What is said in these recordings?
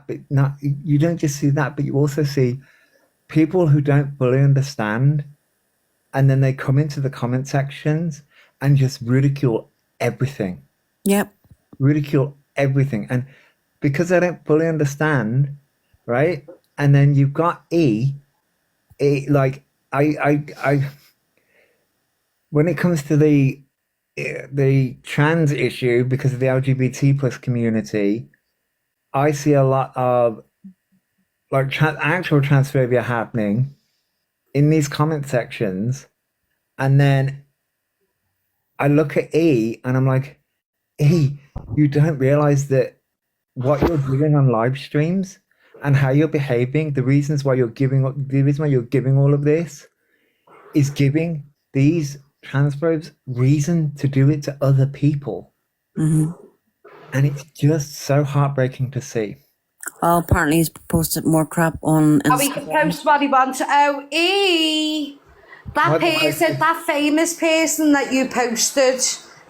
but not you don't just see that, but you also see people who don't fully understand, and then they come into the comment sections and just Yep. ridicule everything, and because they don't fully understand, right? And then you've got like I when it comes to the trans issue because of the LGBT plus community, I see a lot of like actual transphobia happening in these comment sections, and then I look at and I'm like, you don't realize that what you're doing on live streams and how you're behaving, the reason why you're giving all of this is giving these transphobes reason to do it to other people. Mm-hmm. And it's just so heartbreaking to see. Oh, apparently he's posted more crap on Oh, he can Instagram. post what he wants. Oh, that famous person that you posted,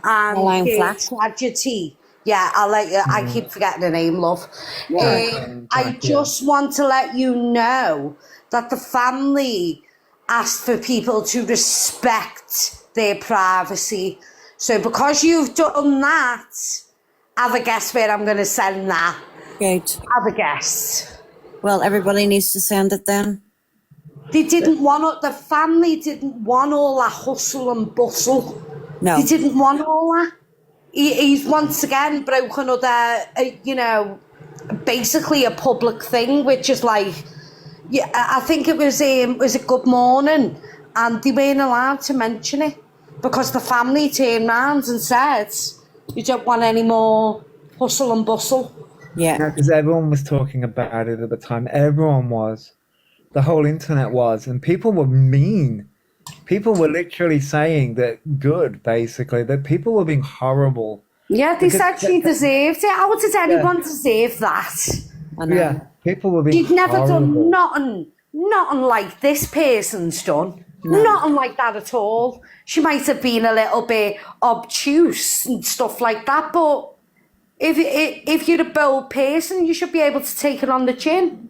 tragedy. Yeah, I'll let you. I keep forgetting the name, love. I just want to let you know that the family asked for people to respect their privacy. So because you've done that, have a guess where I'm going to send that. Good. Have a guess. Well, everybody needs to send it then. They didn't want the family didn't want all that hustle and bustle. No. They didn't want all that. He's once again broken other, basically a public thing, which is like, yeah, I think it was a Good Morning, and they weren't allowed to mention it because the family turned round and said, "You don't want any more hustle and bustle." Yeah. Because everyone was talking about it at the time. Everyone was. The whole internet was. And people were mean. People were literally saying that basically, that people were being horrible. Yeah, they said she deserved it. How did anyone deserve that? I know. Yeah, people were being She'd never horrible. done nothing like this person's done. No. Nothing like that at all. She might have been a little bit obtuse and stuff like that, but if you're a bold person, you should be able to take it on the chin.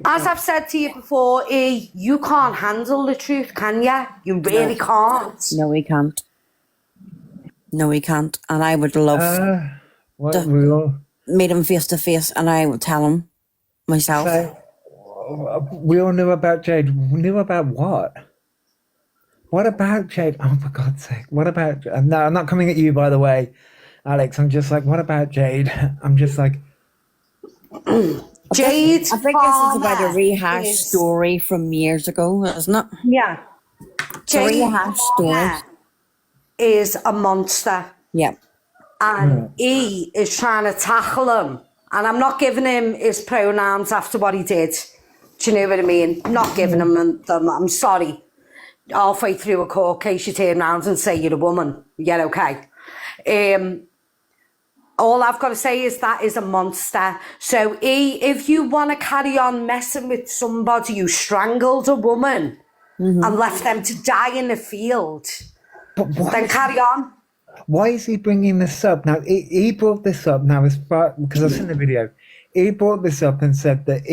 As I've said to you before, you can't handle the truth, can you? You really can't. No, he can't. No, he can't. And I would love to meet him face to face, and I would tell him myself. So, we all knew about Jade. We knew about what? What about Jade? Oh, for God's sake. What about... No, I'm not coming at you, by the way, Alex. I'm just like, what about Jade? I'm just like... Jade, I think this is about a rehash story from years ago, isn't it? Yeah. Jade rehash story is a monster. Yeah. And he is trying to tackle him. And I'm not giving him his pronouns after what he did. Do you know what I mean? Not giving him them. I'm sorry. Halfway through a court case, you turn around and say you're a woman. Yeah, okay. All I've got to say is that is a monster. So if you want to carry on messing with somebody who strangled a woman and left them to die in the field, then carry on. Why is he bringing this up? Now, he brought this up now as far... Because I've seen the video. He brought this up and said that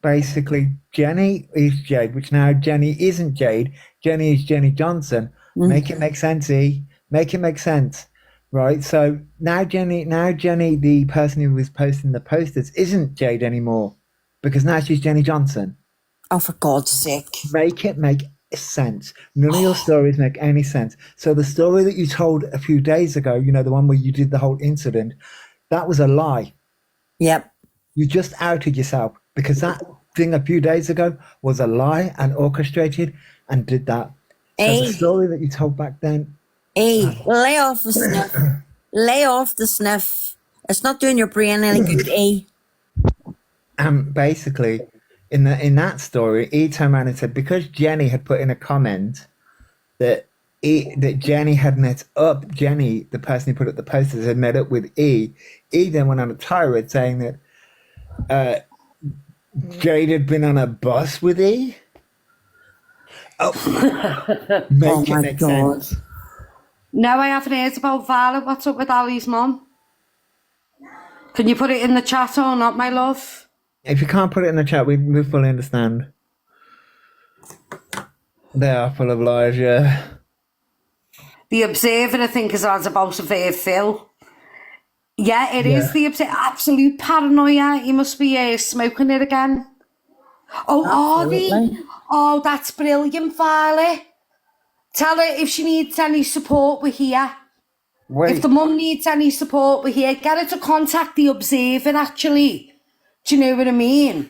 basically, Jenny is Jade, which now Jenny isn't Jade. Jenny is Jenny Johnson. Make it make sense, Make it make sense. Right, so now Jenny, the person who was posting the posters, isn't Jade anymore, because now she's Jenny Johnson. Oh, for God's sake! Make it make sense. None of your stories make any sense. So the story that you told a few days ago, the one where you did the whole incident, that was a lie. Yep. You just outed yourself because that thing a few days ago was a lie and orchestrated and did that. So the story that you told back then. Lay off the sniff. Lay off the sniff. It's not doing your brain any good, Basically, in that story, he turned around and said because Jenny had put in a comment that Jenny had met up, Jenny, the person who put up the posters, had met up with E then went on a tirade saying that Jade had been on a bus with E. Make it make sense. No, I haven't heard about Violet. What's up with Ali's mum? Can you put it in the chat or not, my love? If you can't put it in the chat, we fully understand. They are full of lies, yeah. The Observer, I think, is on about Phil. Yeah, it is the absolute paranoia. He must be smoking it again. Oh, Absolutely. are they? Oh, that's brilliant, Violet. Tell her if she needs any support, we're here. Wait. If the mum needs any support, we're here. Get her to contact the Observer, actually. Do you know what I mean?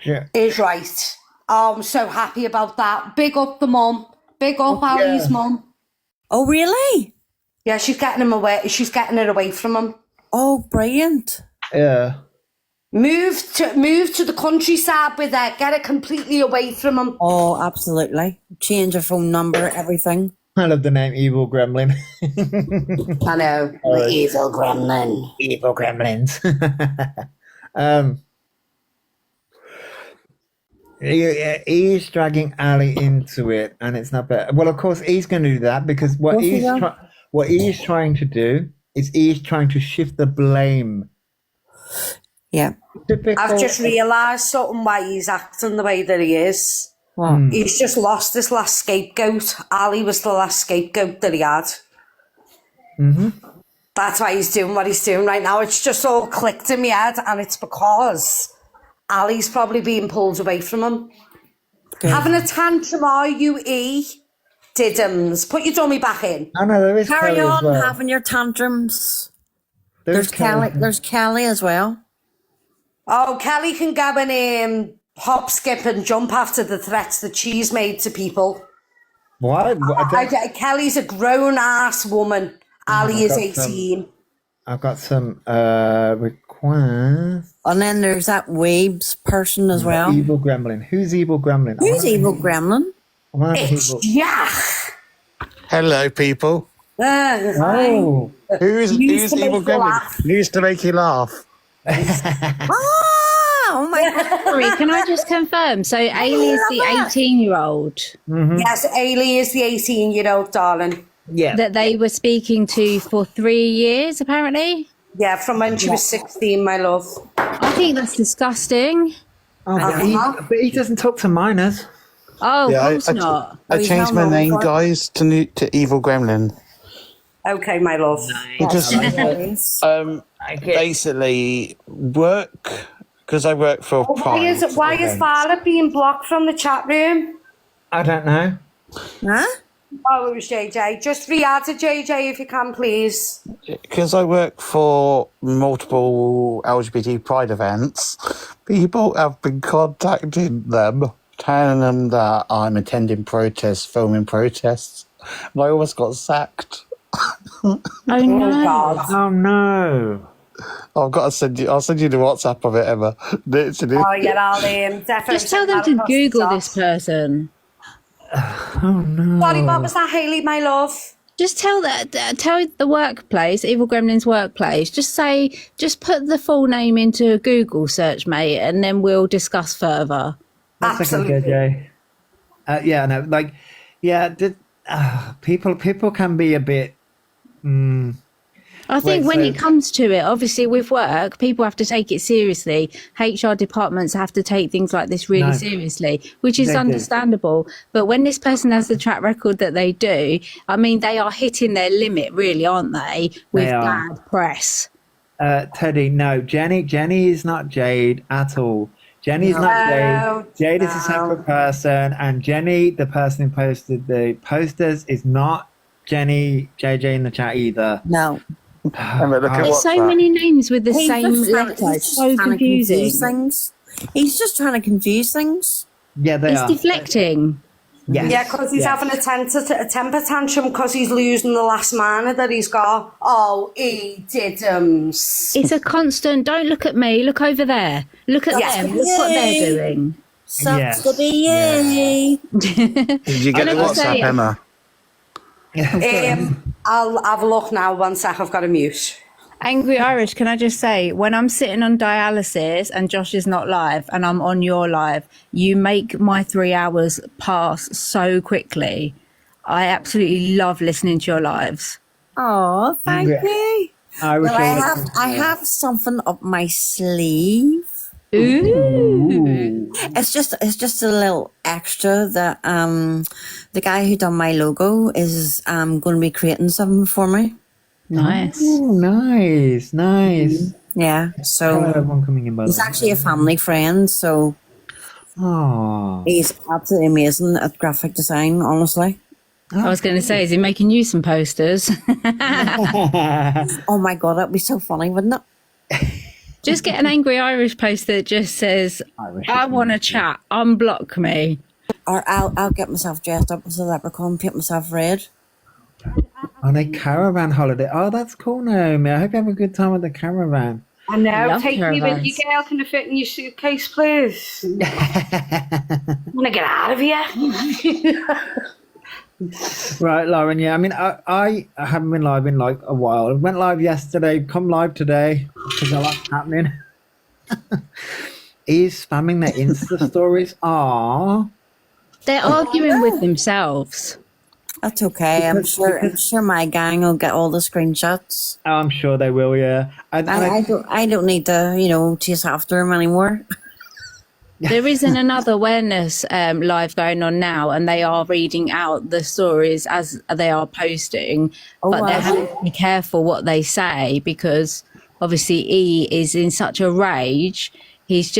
Yeah. Is right. Oh, I'm so happy about that. Big up the mum. Big up Ali's mum. Oh, really? Yeah, she's getting him away. She's getting it away from him. Oh, brilliant. Yeah. Move to the countryside with her. Get it completely away from him. Oh, absolutely. Change her phone number, everything. I love the name Evil Gremlin. I know. The evil gremlin. Evil Gremlins. He's dragging Ali into it, and it's not bad. Well, of course, he's going to do that because what he's trying to do is he's trying to shift the blame. Yeah. Typical. I've just realised something why he's acting the way that he is. What? He's just lost this last scapegoat. Ali was the last scapegoat that he had. Mm-hmm. That's why he's doing what he's doing right now. It's just all clicked in my head, and it's because Ali's probably being pulled away from him. Good. Having a tantrum, are you, E? Diddums. Put your dummy back in. I know there is Carry Kelly on as well. having your tantrums. There's Kelly. There's Kelly as well. Oh, Kelly can go and hop, skip and jump after the threats that she's made to people. What? Kelly's a grown-ass woman. Ali is 18. I've got some requests. And then there's that Weebs person as well. Evil Gremlin. Who's Evil Gremlin? Who's Evil Gremlin? It's Jack. Hello, people. Oh. Who's Used to Evil make you Gremlin? laugh. Used to make you laugh. Oh my God. Sorry, can I just confirm? So Ailey is the 18-year-old Yes, Ailey is the 18-year-old, darling. Yeah. that they were speaking to for 3 years, apparently. Yeah, from when she was 16, my love. I think that's disgusting. Oh, but he doesn't talk to minors. Oh, Yeah, of course not. I he's changed my not name, known for it. guys, to Evil Gremlin. Okay, my love. Because Nice. basically because I work for Why is Violet being blocked from the chat room? I don't know. Huh? Oh, it was JJ. Just re-add to JJ if you can, please. Because I work for multiple LGBT pride events, people have been contacting them, telling them that I'm attending protests, filming protests. And I almost got sacked. Oh, no. God. Oh no. I've got to send you. I'll send you the WhatsApp of it, Emma. Literally. Oh, yeah, I'll definitely. Just tell them send that to across Google the this top. person. Oh no. Sorry, what was that, Hayley, my love? Just tell the workplace, Evil Gremlin's workplace, just put the full name into a Google search, mate, and then we'll discuss further. That's a good JJ. Yeah, no, like, yeah, people can be a bit. I think Wait, when so- it comes to it, obviously with work, people have to take it seriously. HR departments have to take things like this really No. seriously, which is They do. understandable. But when this person has the track record that they do, I mean, they are hitting their limit, really, aren't they? With They are. bad press. Teddy, no, Jenny is not Jade at all. Jenny is not No, Jade. Jade is a no. separate person, and Jenny, the person who posted the posters, is not Jenny JJ in the chat either. No. Emma, look at There's so WhatsApp. many names with the He's same just trying- letter. he's It's just so trying to confuse confusing. things. He's just trying to confuse things. Yeah, they It's are. deflecting. Yes. Yeah, because he's having a temper tantrum because he's losing the last mana that he's got. Oh, he didn't. It's a constant, don't look at me, look over there. Look at Yes. them, look what they're doing. Sucks Yes. to be you. Did you get I the never say WhatsApp, it. Emma? I'll have a look now. 1 sec, I've got to mute. Angry Irish, can I just say, when I'm sitting on dialysis and Josh is not live and I'm on your live, you make my 3 hours pass so quickly. I absolutely love listening to your lives. Oh, thank Yeah. you. Irish Well, order. I have something up my sleeve. Ooh. It's just a little extra that the guy who done my logo is going to be creating something for me. Nice. Oh, nice. Yeah, Hello, so everyone coming in by he's the way. actually a family friend, so Oh, he's absolutely amazing at graphic design, honestly. I was going to say, is he making you some posters? Oh my god, that'd be so funny, wouldn't it? Just get an angry Irish poster that just says, Irish I is want to nice. chat, unblock me. Or I'll get myself dressed up as a leprechaun, paint myself red. On a caravan holiday. Oh, that's cool, Naomi. I hope you have a good time with the caravan. I know. Love Take me with you, caravans. girl. Can I fit in your suitcase, please? I want to get out of here. Right, Lauren. Yeah, I mean, I haven't been live in like a while. I went live yesterday. Come live today because a lot's happening. He's spamming their Insta stories. Ah, They're arguing with themselves. That's okay. I'm sure my gang will get all the screenshots. I'm sure they will. Yeah, I don't need to chase after him anymore. There isn't another awareness live going on now, and they are reading out the stories as they are posting, but wow. they have to be careful what they say because obviously E is in such a rage. He's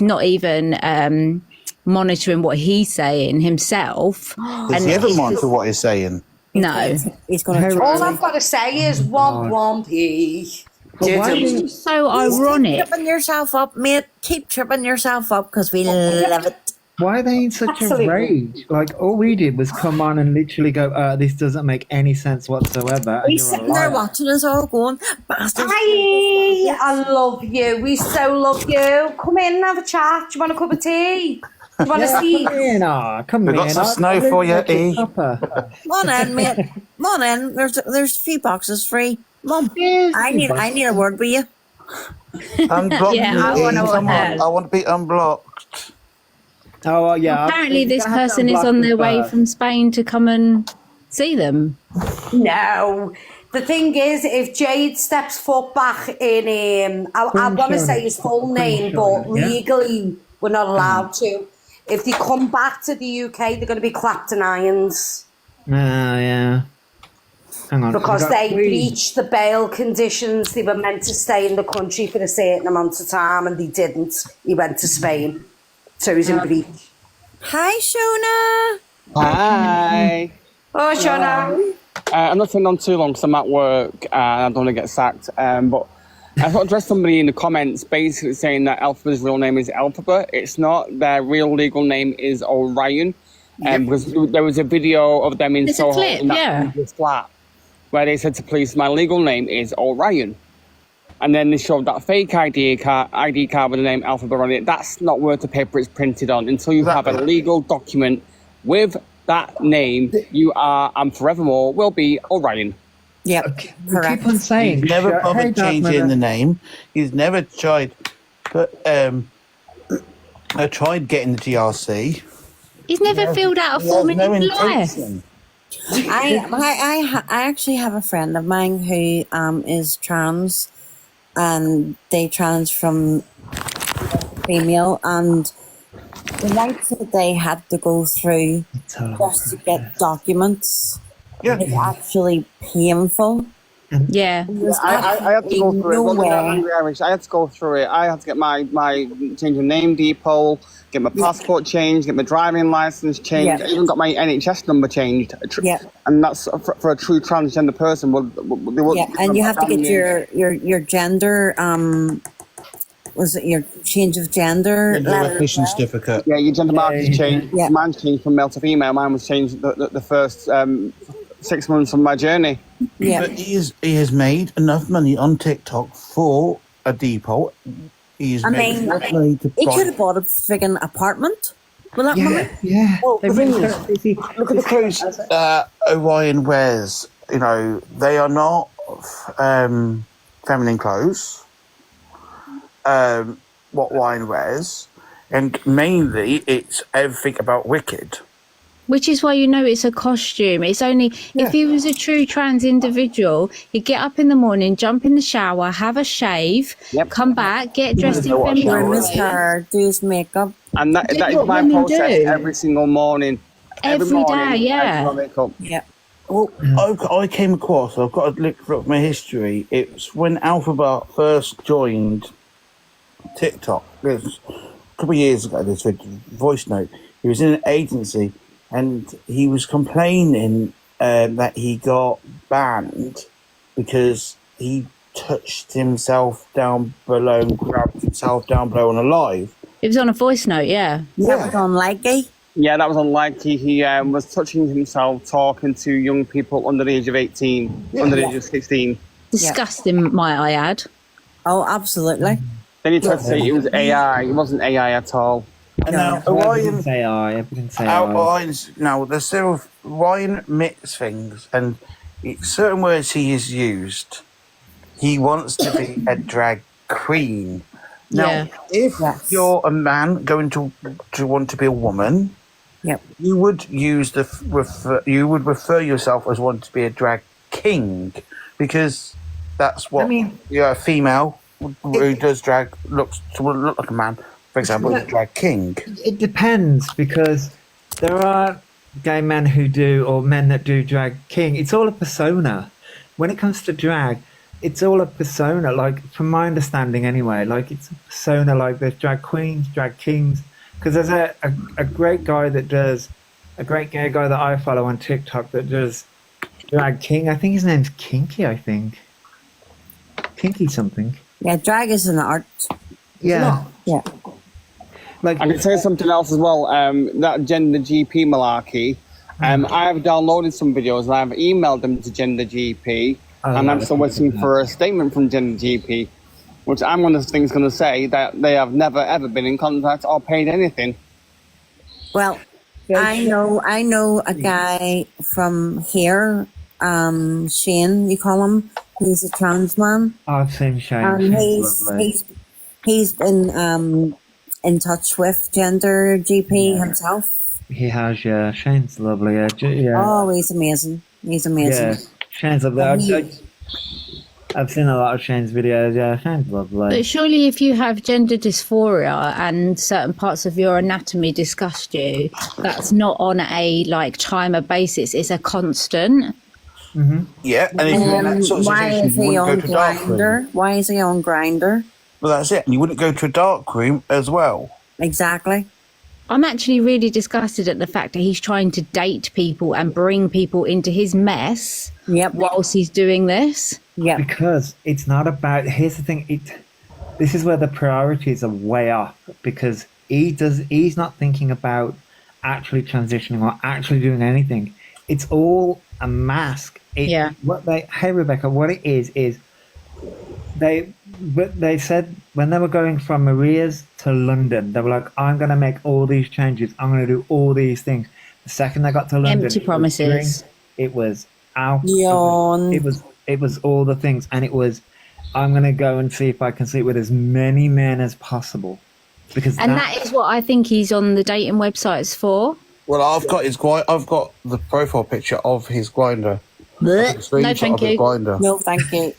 not even monitoring what he's saying himself. Does he ever monitor what he's saying? No. He's going to All I've got to say is womp P. It's so ironic. tripping yourself up, mate. Keep tripping yourself up because we love it. why are they in such Absolutely. a rage? Like all we did was come on and literally go, "This doesn't make any sense whatsoever." And He's you're a sitting there liar. watching us all going, bastards. Hi, I love you. We so love you. Come in and have a chat. Do you want a cup of tea? Do you want to see? Come in, come We've in. got some I'll snow for you, make a E. supper. Come on in, mate. Come on in. There's a few boxes free. Mum, I need a word with you. Unblock Yeah, me, I E. wanna Come watch on. that. I want to be unblocked. Oh well, yeah. Apparently, you're this gonna have to person is unblock on me their way first. from Spain to come and see them. No. The thing is, if Jade steps foot back in, I want to say his full name, but Yeah. legally we're not allowed to. If they come back to the UK, they're going to be clapped in irons Yeah. Hang on. because I've got they three. breached the bail conditions. They were meant to stay in the country for a certain amount of time, and they didn't. He went to Spain, so he's in breach. Hi, Shona. Hi. Oh, Shona. I'm not staying on too long because I'm at work and I don't want to get sacked. But I thought address somebody in the comments basically saying that Elphaba's real name is Elphaba. It's not. Their real legal name is Orion. Because there was a video of them in There's a Soho clip, in that yeah. previous flat where they said to police, "My legal name is Orion." And then they showed that fake ID card with the name Elphaba on it. That's not worth the paper it's printed on until you have a Exactly. legal document with that name. You are and forevermore will be Orion. Yep, We correct. keep on saying. He's never Hey, bothered Darth changing Vader. the name. He's never tried. But I tried getting the GRC. He's never filled out a He has form in no his life. intention. I actually have a friend of mine who is trans, and they trans from female, and the nights that they had to go through It's a long just to get documents Yeah. is actually painful. Yeah. There's I had to go through it. no Wasn't that way. angry Irish? I had to go through it. I had to get my change of name depot, get my passport changed, get my driving license changed. Yeah. I even got my NHS number changed. Yeah. And that's for a true transgender person. Well, they won't- Yeah, and you have to get your gender. Was it your change of gender Gender letter? recognition certificate. Yeah, your gender mark is changed. Yeah. Mine's changed from male to female. Mine was changed the first 6 months of my journey. Yeah, But he has made enough money on TikTok for a depot. He's I made mean, enough money to he buy. could have bought a friggin' apartment with that money. Yeah. Well, the thing is, look at the clothes. Orion wears, they are not feminine clothes. What Orion wears, and mainly it's everything about Wicked. Which is why you know it's a costume. It's only if he was a true trans individual, he'd get up in the morning, jump in the shower, have a shave, come back, get dressed in feminine Trim his clothes. hair, do his makeup. And that is what my women process do. every single morning. Every morning, day, yeah. I do my makeup. Yeah. Well, I came across, I've got to look up my history. It was when Elphaba first joined TikTok. It was a couple of years ago, this voice note. He was in an agency and he was complaining that he got banned because he touched himself down below and grabbed himself down below on a live. It was on a voice note, yeah. That was on Likey. Yeah, that was unlikely. He was touching himself, talking to young people under the age of 18, under the age of 16. Disgusting, might I add. Oh, absolutely. Then he tried to say it was AI. It wasn't AI at all. And now Everything's AI. Everything's AI. Now there's still Ryan mix things, and certain words he has used. He wants to be a drag queen. Now, if you're a man going to want to be a woman, you would use you would refer yourself as wanting to be a drag king, because that's what a female who does drag looks to look like a man. For example, is a drag king. It depends, because there are gay men who do, or men that do drag king. It's all a persona. When it comes to drag, it's all a persona. Like, from my understanding anyway, like it's a persona. Like there's drag queens, drag kings. Because there's a great guy that does, a great gay guy that I follow on TikTok that does drag king. I think his name's Kinky. I think Kinky something. Yeah, drag is an art. Yeah. Yeah. Like, I can say something else as well. That Gender GP malarkey. I have downloaded some videos and I've emailed them to Gender GP, and I'm still waiting for a statement from Gender GP, which I'm one of the things going to say that they have never ever been in contact or paid anything. Well, I know a guy from here, Shane, you call him. He's a trans man. I've seen Shane. And he's been in touch with Gender GP himself. He has, yeah. Shane's lovely. Yeah. Oh, he's amazing. He's amazing. Yeah, Shane's lovely. I've seen a lot of Shane's videos. Yeah, Shane's lovely. But surely if you have gender dysphoria and certain parts of your anatomy disgust you, that's not on a timer basis. It's a constant. Mm-hmm. Yeah, and if you're in that sort of Why situation, is you he wouldn't on go to dark room. Grinder? Why is he on Grinder? Well, that's it. And you wouldn't go to a dark room as well. Exactly. I'm actually really disgusted at the fact that he's trying to date people and bring people into his mess whilst he's doing this. Yeah. Because it's not about, here's the thing, this is where the priorities are way off, because he's not thinking about actually transitioning or actually doing anything. It's all a mask. Hey Rebecca, what it is they said when they were going from Maria's to London, they were like, I'm going to make all these changes. I'm going to do all these things. The second they got to London, Empty promises. It was alcohol. It was all the things. And it was, I'm going to go and see if I can sleep with as many men as possible. And that is what I think he's on the dating websites for. Well, I've got the profile picture of his grinder. No, thank you. No, thank you.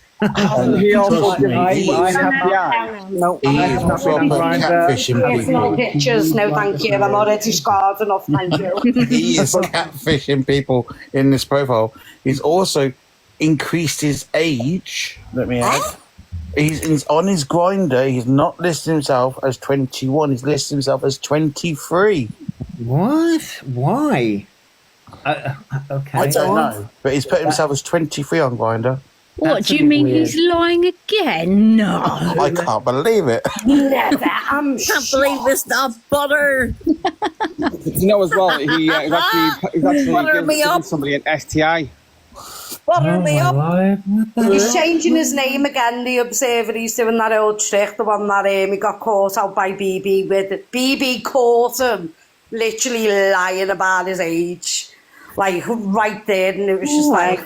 He also No. He's proper catfishing It's no people. pictures, no thank you. I'm already scarred enough, thank you. He is catfishing people in this profile. He's also increased his age. Let me add. He's on his grinder. He's not listing himself as 21. He's listing himself as 23. What? Why? Okay. I don't know, but he's put himself as 23 on Grinder. What, do you mean he's lying again? No. I can't believe it. Never. I'm Can't believe this stuff, butter. You know as well, he's actually giving somebody an STI. Butter me up. He's changing his name again, the Observer. He's doing that old trick, the one that he got caught out by BB with. BB caught him literally lying about his age. Like, right there, and it was just like...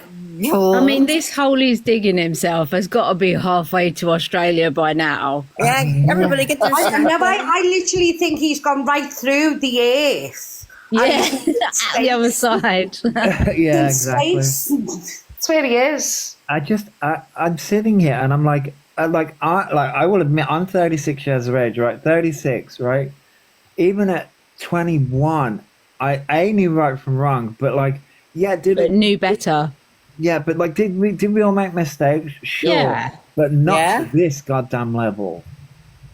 I mean, this hole he's digging himself has got to be halfway to Australia by now. Yeah, everybody get their... I literally think he's gone right through the earth Yeah, in at the other side. Yeah, in exactly. space. That's where he is. I'm sitting here and I'm I will admit I'm 36 years of age, right? 36, right? Even at 21, I knew right from wrong, but like, yeah, But knew better. yeah, but like, did we all make mistakes? Sure, Yeah. but not to Yeah. this goddamn level.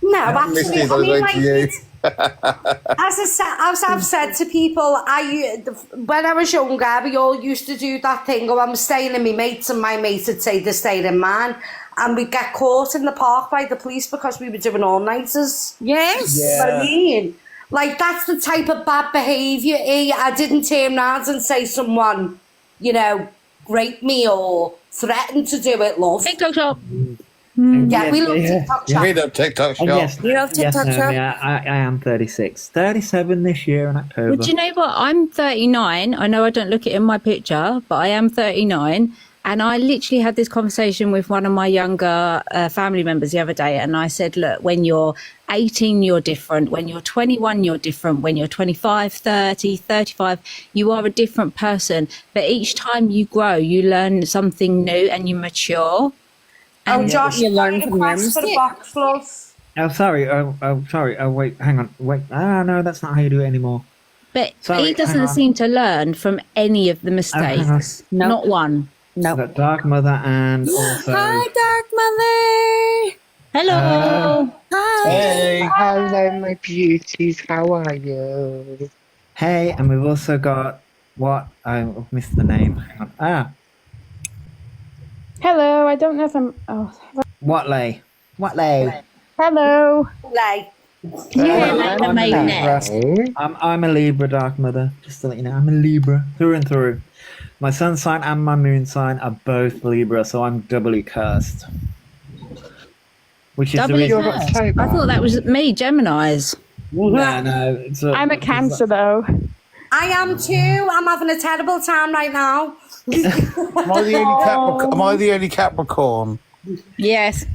No, Misty, absolutely. is I on his mean, way to like, you. as I've said to people, when I was younger, we all used to do that thing. Oh, I'm staying in my mates, and my mates would say they're staying in mine, and we'd get caught in the park by the police because we were doing all nighters. Yes. You know what I mean? Like, that's the type of bad behaviour. I didn't turn around and say someone, rape me or threaten to do it, love. TikTok shop. And Yeah, yes, we love TikTok shop. We don't TikTok shop. And yes, You love yes, TikTok Naomi, shop? I am 36. 37 this year in October. Well, do you know what? I'm 39. I know I don't look it in my picture, but I am 39. And I literally had this conversation with one of my younger family members the other day. And I said, look, when you're 18, you're different. When you're 21, you're different. When you're 25, 30, 35, you are a different person. But each time you grow, you learn something new and you mature. Oh, Josh, you you learn learn from your request for the mistake. box, love. Oh, sorry. Oh, sorry. Oh, wait. Hang on. Wait. Ah, no, that's not how you do it anymore. But Sorry, he hang doesn't on. seem to learn from any of the hang on. mistakes. No. Not one. No. We've got Dark Mother and also. Hi, Dark Mother. Hello. Hi. Hey, hello, my beauties. How are you? Hey, and we've also got what? I've missed the name. Hang on. Ah, Hello, I don't know if I'm. Oh, Watley. Watley. hello. Like, Yeah, I'm a Libra. Hello. I'm a Libra, Dark Mother. Just to let you know, I'm a Libra through and through. My sun sign and my moon sign are both Libra, so I'm doubly cursed. Which is Doubly the reason. cursed. I thought that was me, Gemini's. No. I'm a Cancer though. I am too. I'm having a terrible time right now. Am I the only Capricorn? Yes.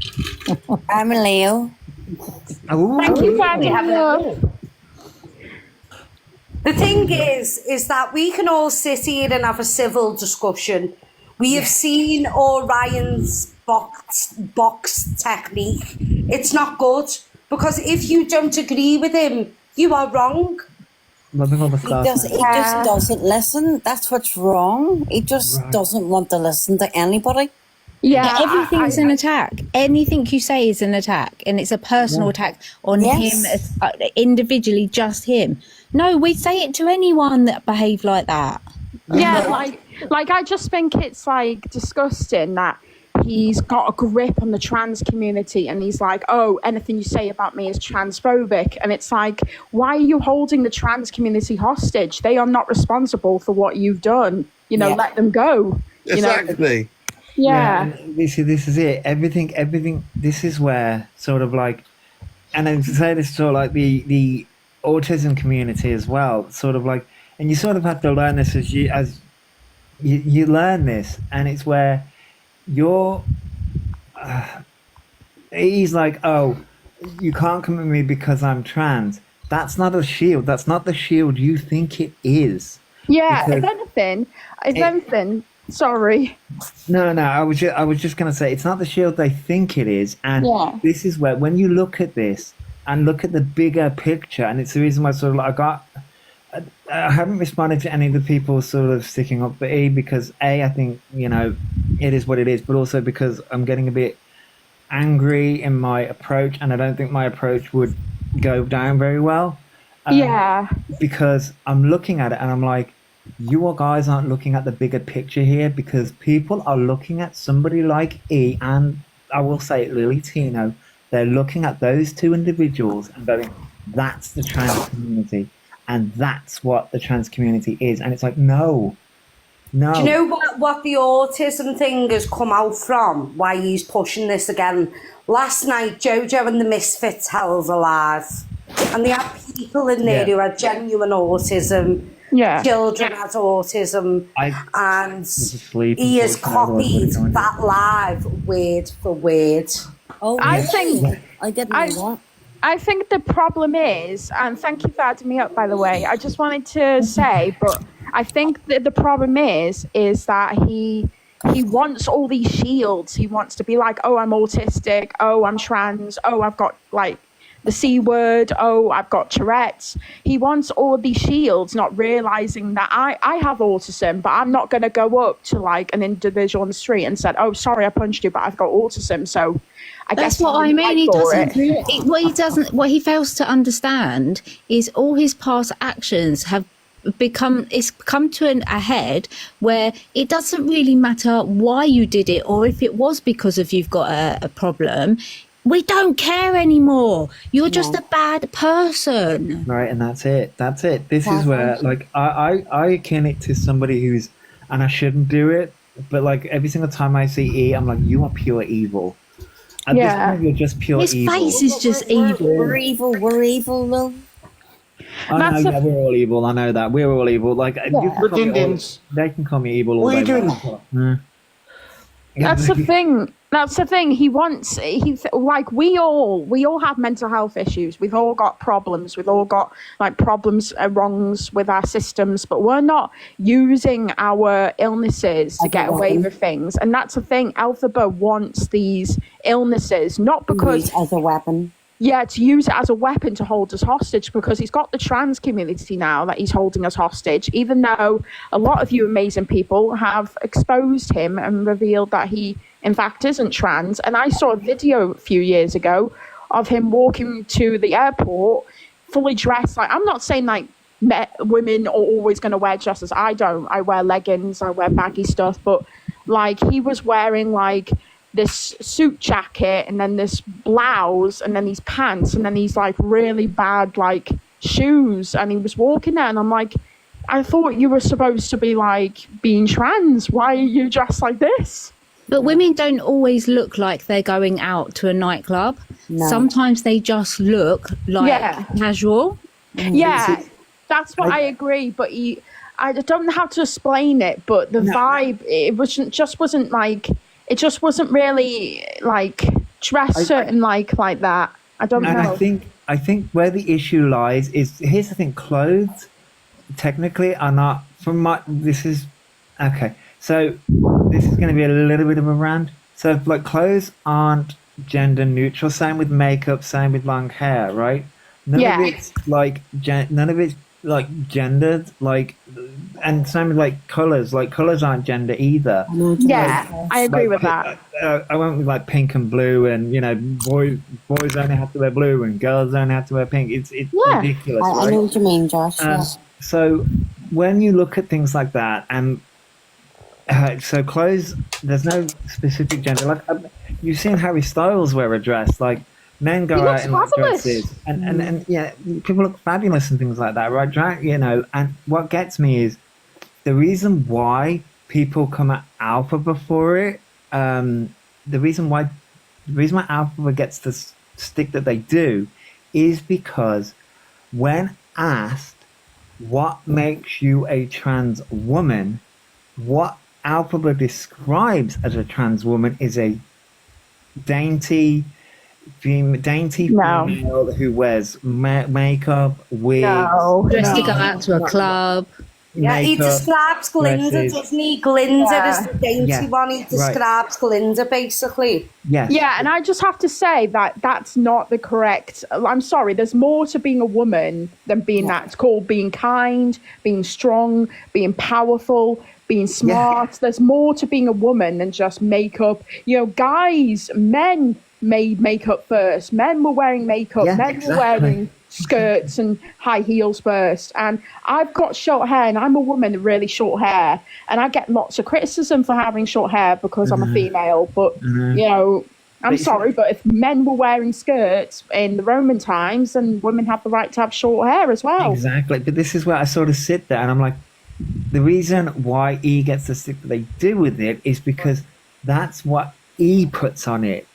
I'm a Leo. Ooh. Thank you, Daddy. The thing is that we can all sit here and have a civil discussion. We have seen Orion's box technique. It's not good because if you don't agree with him, you are wrong. Loving all the He stars. just doesn't listen. That's what's wrong. He just doesn't want to listen to anybody. Yeah, Everything's an attack. Anything you say is an attack, and it's a personal attack on Yes. him individually, just him. No, we say it to anyone that behave like that. yeah. Like I just think it's like disgusting that he's got a grip on the trans community, and he's like, "Oh, anything you say about me is transphobic," and it's like, why are you holding the trans community hostage? They are not responsible for what you've done. Yeah. Let them go. Exactly. Yeah. And this is it. Everything. This is where sort of like, and then to say this sort of like the autism community as well. Sort of like, and you sort of have to learn this as you learn this, and it's where you're. He's like, oh, you can't come at me because I'm trans. That's not a shield. That's not the shield you think it is. Yeah. Because If anything, sorry. No. I was just gonna say it's not the shield they think it is, and Yeah. this is where when you look at this and look at the bigger picture, and it's the reason why sort of like I haven't responded to any of the people sort of sticking up for E because I think it is what it is, but also because I'm getting a bit angry in my approach, and I don't think my approach would go down very well. Yeah. Because I'm looking at it and I'm like, you guys aren't looking at the bigger picture here because people are looking at somebody like E and I will say Lily Tino. They're looking at those two individuals and going, that's the trans community and that's what the trans community is. And it's like, no. Do you know what the autism thing has come out from? Why he's pushing this again? Last night, Jojo and the Misfits held alive. And they had people in there who had genuine autism. Yeah. Children had autism. And asleep he has unfortunately. copied that live word for word. Oh, I really? think- I didn't know that. I think the problem is, and thank you for adding me up, by the way. I just wanted to say, but I think that the problem is that he wants all these shields. He wants to be like, oh, I'm autistic. Oh, I'm trans. Oh, I've got like the C word. Oh, I've got Tourette's. He wants all of these shields, not realizing that I have autism, but I'm not going to go up to like an individual on the street and said, oh, sorry, I punched you, but I've got autism. So I That's guess what I mean. He for doesn't. it. What he doesn't. What he fails to understand is all his past actions have become. It's come to a head where it doesn't really matter why you did it or if it was because of you've got a problem. We don't care anymore. You're just a bad person. Right, and that's it. That's it. This is where, like, I akin it to somebody who's, and I shouldn't do it, but like every single time I see E, I'm like, you are pure evil. At this point, you're just pure His evil. face is just evil. We're evil. We're evil, though. I know, we're all evil. I know that. We're all evil. Like, you can call me all, Indians. they can call me evil all What are day you doing? long. That's the thing. That's the thing. Like we all have mental health issues. We've all got problems. We've all got like problems, wrongs with our systems, but we're not using our illnesses to get away with things. And that's the thing. Elphaba wants these illnesses, not because as a weapon. Yeah, to use it as a weapon to hold us hostage, because he's got the trans community now that he's holding us hostage, even though a lot of you amazing people have exposed him and revealed that he, in fact, isn't trans. And I saw a video a few years ago of him walking to the airport fully dressed. Like, I'm not saying like women are always going to wear dresses. I don't. I wear leggings, I wear baggy stuff. But like, he was wearing like this suit jacket and then this blouse and then these pants and then these like really bad like shoes, and he was walking there and I'm like, I thought you were supposed to be like being trans. Why are you dressed like this? But women don't always look like they're going out to a nightclub. No. Sometimes they just look like casual. Yeah, that's what I agree. But I don't know how to explain it, but the vibe, it wasn't like, it just wasn't really like dressed certain like that. I don't know. And I think where the issue lies is, here's the thing: clothes technically are not from my. This is okay. So this is going to be a little bit of a rant. So like, clothes aren't gender neutral. Same with makeup. Same with long hair. Right? None of it's like none of it's like gendered. Like, and same with like colors. Like, colors aren't gender either. Yeah, I agree with that. I went with like pink and blue, and you know, boys only have to wear blue, and girls only have to wear pink. It's ridiculous. I know what you mean, Josh. So when you look at things like that, and so clothes, there's no specific gender. Like, you've seen Harry Styles wear a dress. Like, men go out in like dresses, and yeah, people look fabulous and things like that, right? You know, and what gets me is the reason why people come at Elphaba for it. The reason why Elphaba gets the stick that they do is because when asked what makes you a trans woman, what Elphaba describes as a trans woman is a dainty female who wears makeup, wigs, Just to go out to a club. Yeah, he describes Glinda, doesn't he? Glinda is the dainty one. He describes Glinda, basically. Yes. Yeah, and I just have to say that that's not the correct... I'm sorry, there's more to being a woman than being that. It's called being kind, being strong, being powerful, being smart. Yeah. There's more to being a woman than just makeup. You know, guys, men made makeup first. Men were wearing makeup. Men were wearing skirts and high heels first. And I've got short hair, and I'm a woman with really short hair, and I get lots of criticism for having short hair because I'm a female. But you know, I'm sorry, but if men were wearing skirts in the Roman times, then women have the right to have short hair as well. Exactly. But this is where I sort of sit there and I'm like, the reason why E gets the stick that they do with it is because that's what E puts on it.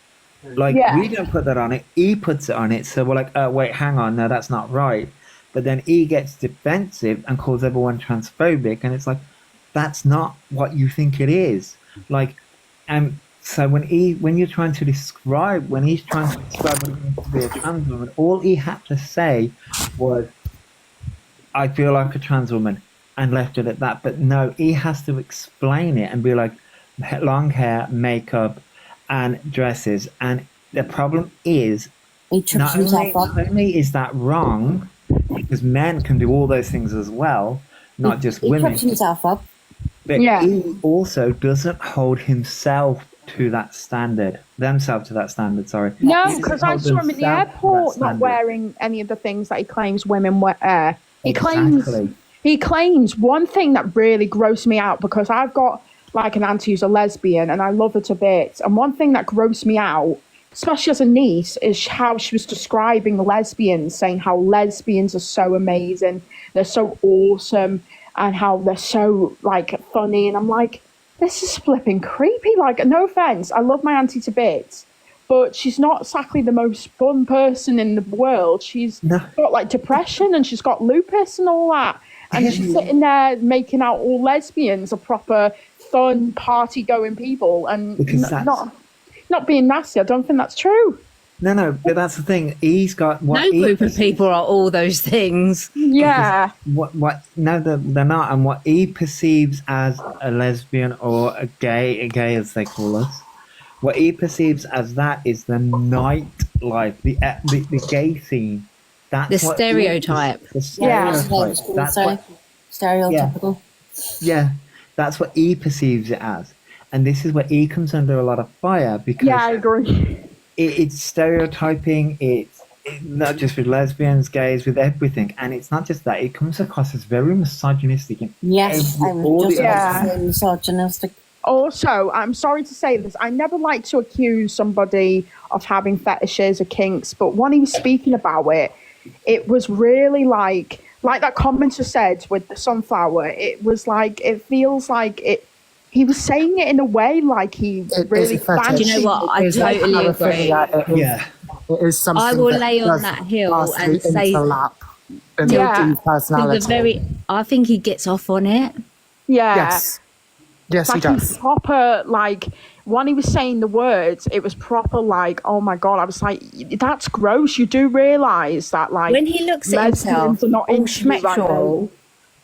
Like, we don't put that on it, E puts it on it. So we're like, oh, wait, hang on, no, that's not right. But then E gets defensive and calls everyone transphobic, and it's like, that's not what you think it is. Like, So when you're trying to describe, when he's trying to describe what it means to be a trans woman, all he had to say was, I feel like a trans woman, and left it at that. But no, he has to explain it and be like, long hair, makeup, and dresses. And the problem is, He trips himself up. not only is that wrong, because men can do all those things as well, not just He women, trips himself up. but Yeah. he also doesn't hold himself to that standard, themselves to that standard, sorry. No, He because doesn't I hold saw him in the themselves to that airport not standard. wearing any of the things that he claims women wear. Exactly. He claims one thing that really grossed me out, because I've got like an auntie who's a lesbian and I love her to bits. And one thing that grossed me out, especially as a niece, is how she was describing lesbians, saying how lesbians are so amazing, they're so awesome, and how they're so like funny. And I'm like, this is flipping creepy. Like, no offense, I love my auntie to bits, but she's not exactly the most fun person in the world. She's No. got like depression and she's got lupus and all that. And she's sitting there making out all lesbians are proper fun party going people, and Because that's- not being nasty. I don't think that's true. No, but that's the thing. He's got what No he group of people are all those things. Yeah. what no, they're not. And what he perceives as a lesbian or a gay as they call us, what he perceives as that is the nightlife, the gay scene. That's The what he- stereotype. the Yeah. stereotype. That's what, Stereotypical. yeah, that's what he perceives it as, and this is where he comes under a lot of fire because Yeah, I agree. it's stereotyping. It's not just with lesbians, gays, with everything, and it's not just that. It comes across as very misogynistic. In Yes, I all was just the Yeah. about to say misogynistic. Also, I'm sorry to say this, I never like to accuse somebody of having fetishes or kinks, but when he was speaking about it, it was really like that commenter said with the sunflower, it was like, it feels like it, he was saying it in a way like he really is a fetish. fancied. Do you know what? I It is like totally agree. paraphilia. It is, Yeah. it is something I will that lay on does that hill vastly and say- interlap into Yeah. Dee's personality. I think he gets off on it. Yeah. Yes, he Like does. he's proper, like when he was saying the words, it was proper like, oh my god, I was like, that's gross. You do realise that, like, When he looks at lesbians himself, are not all into you right now. schmectual.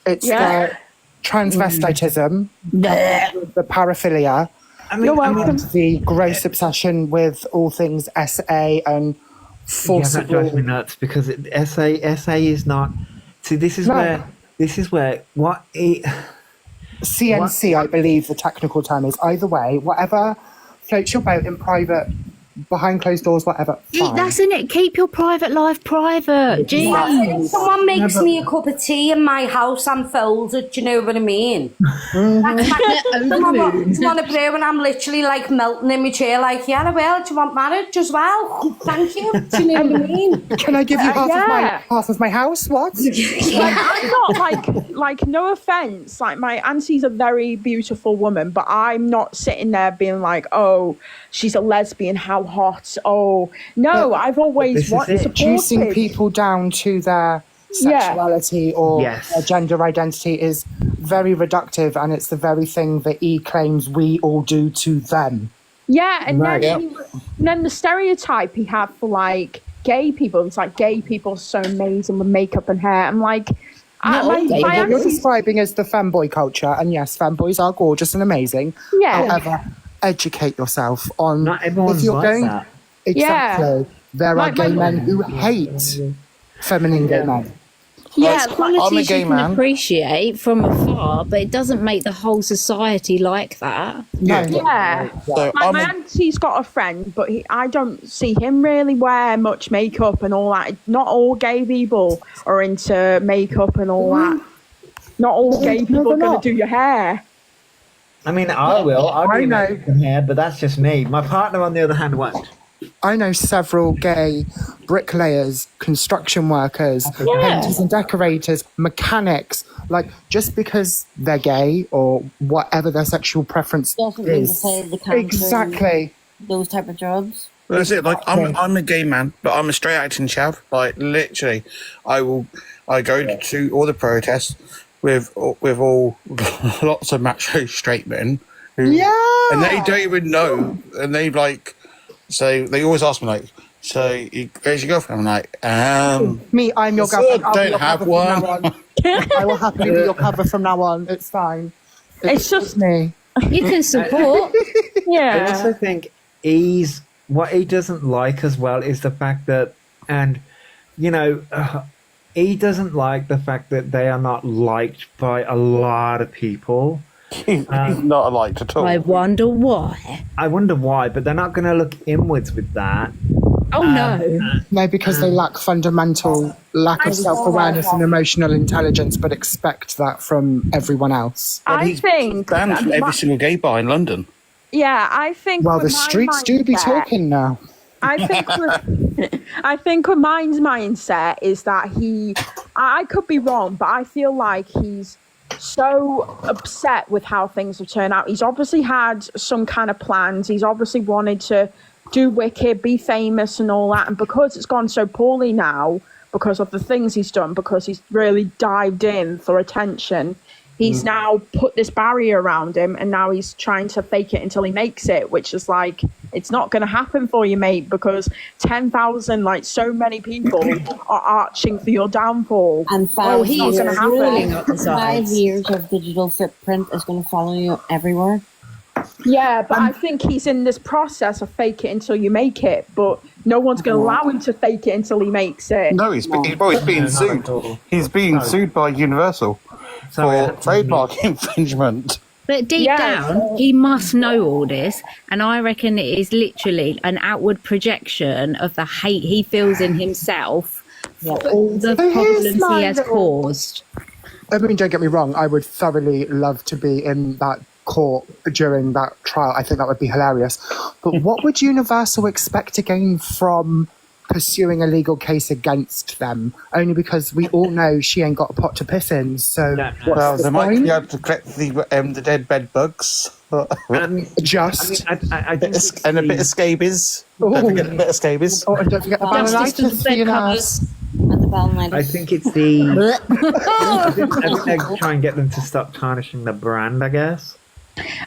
It's Yeah. the transvestitism, the paraphilia, I mean, You're welcome. the gross obsession with all things SA and Yeah, that drives me forcible. nuts because SA is not. See, this is No. where what he. CNC, I believe the technical term is. Either way, whatever floats your boat in private, behind closed doors, whatever. Fine. That's in it. Keep your private life private. Jeez. If someone makes me a cup of tea in my house, I'm folded. Do you know what I mean? That's like, someone wants a brew and I'm literally like melting in my chair, like, yeah, well, do you want marriage as well? Thank you. Do you know what I mean? Can I give you Yeah. half of my house? What? Like, I'm not like no offense, like my auntie's a very beautiful woman, but I'm not sitting there being like, oh, she's a lesbian, how hot. Oh no, I've this always is wanted it. Reducing supported. people down to their Yeah. sexuality or Yes. their gender identity is very reductive, and it's the very thing that he claims we all do to them. Yeah, and Right. then the stereotype he had for like gay people, it's like gay people are so amazing with makeup and hair. I'm like, Not all gay What you're people. auntie's- describing as the femboy culture, and yes, femboys are gorgeous and amazing. Yeah. However, educate yourself on Not everyone's if you're like going. that. Exactly. There are Like gay my- men who hate feminine gay men. Yeah, I'm a qualities gay you can man. appreciate from afar, but it doesn't make the whole society like that. No. Yeah. So My, I'm my a, auntie's got a friend, but I don't see him really wear much makeup and all that. Not all gay people are into makeup and all that. Not all gay people they're are going not. to do your hair. I mean, I will. I'll I do know. makeup and hair, but that's just me. My partner, on the other hand, won't. I know several gay bricklayers, construction workers, painters and decorators, mechanics. Like, just because they're gay or whatever their sexual preference Doesn't mean to is. say they can't do Exactly. those type of jobs. that's it. Like I'm a gay man, but I'm a straight acting chav. Like literally, I go to all the protests with all lots of macho straight men, Yeah. And they don't even know. And they like, so they always ask me like, so where's your girlfriend? I'm like, Me, I'm your so girlfriend. I'll be don't your have cover one. from now on. I will happily be your cover from now on. It's fine. It's just me. You can support. I yeah. also think what he doesn't like as well is the fact that, and you know, he doesn't like the fact that they are not liked by a lot of people. He's not liked at all. I wonder why. I wonder why, but they're not going to look inwards with that. Oh no. No, because they lack fundamental lack of self-awareness and emotional intelligence, but expect that from everyone else. I think banned from every single gay bar in London. yeah, I think Well, with the my streets do be mindset- talking now. I think with mine's mindset is that I could be wrong, but I feel like he's so upset with how things have turned out. He's obviously had some kind of plans. He's obviously wanted to do Wicked, be famous and all that. And because it's gone so poorly now, because of the things he's done, because he's really dived in for attention, he's now put this barrier around him, and now he's trying to fake it until he makes it, which is like, it's not going to happen for you, mate, because 10,000, like so many people are arching for your downfall. And Oh, 5 he years, is gonna happen. rolling up the 5 sides. years of digital footprint is going to follow you everywhere. Yeah, but I think he's in this process of fake it until you make it, but no one's going to allow him to fake it until he makes it. No, he's being not sued. at all. He's being sued by Universal Sorry, for trademark infringement. But deep Yeah. down, he must know all this. And I reckon it is literally an outward projection of the hate he feels in himself for all the Here's problems my he has little- caused. I mean, don't get me wrong. I would thoroughly love to be in that court during that trial. I think that would be hilarious. But what would Universal expect to gain from pursuing a legal case against them? Only because we all know she ain't got a pot to piss in. So Yeah. what's Well, the they might point? be able to collect the dead bed bugs. Just. I think it's And a bit of scabies. Don't forget a bit of scabies. Oh, and don't forget the Justice to the balanitis for bed your covers. nurse. And the balanitis. I think it's the. I think they try and get them to stop tarnishing the brand, I guess.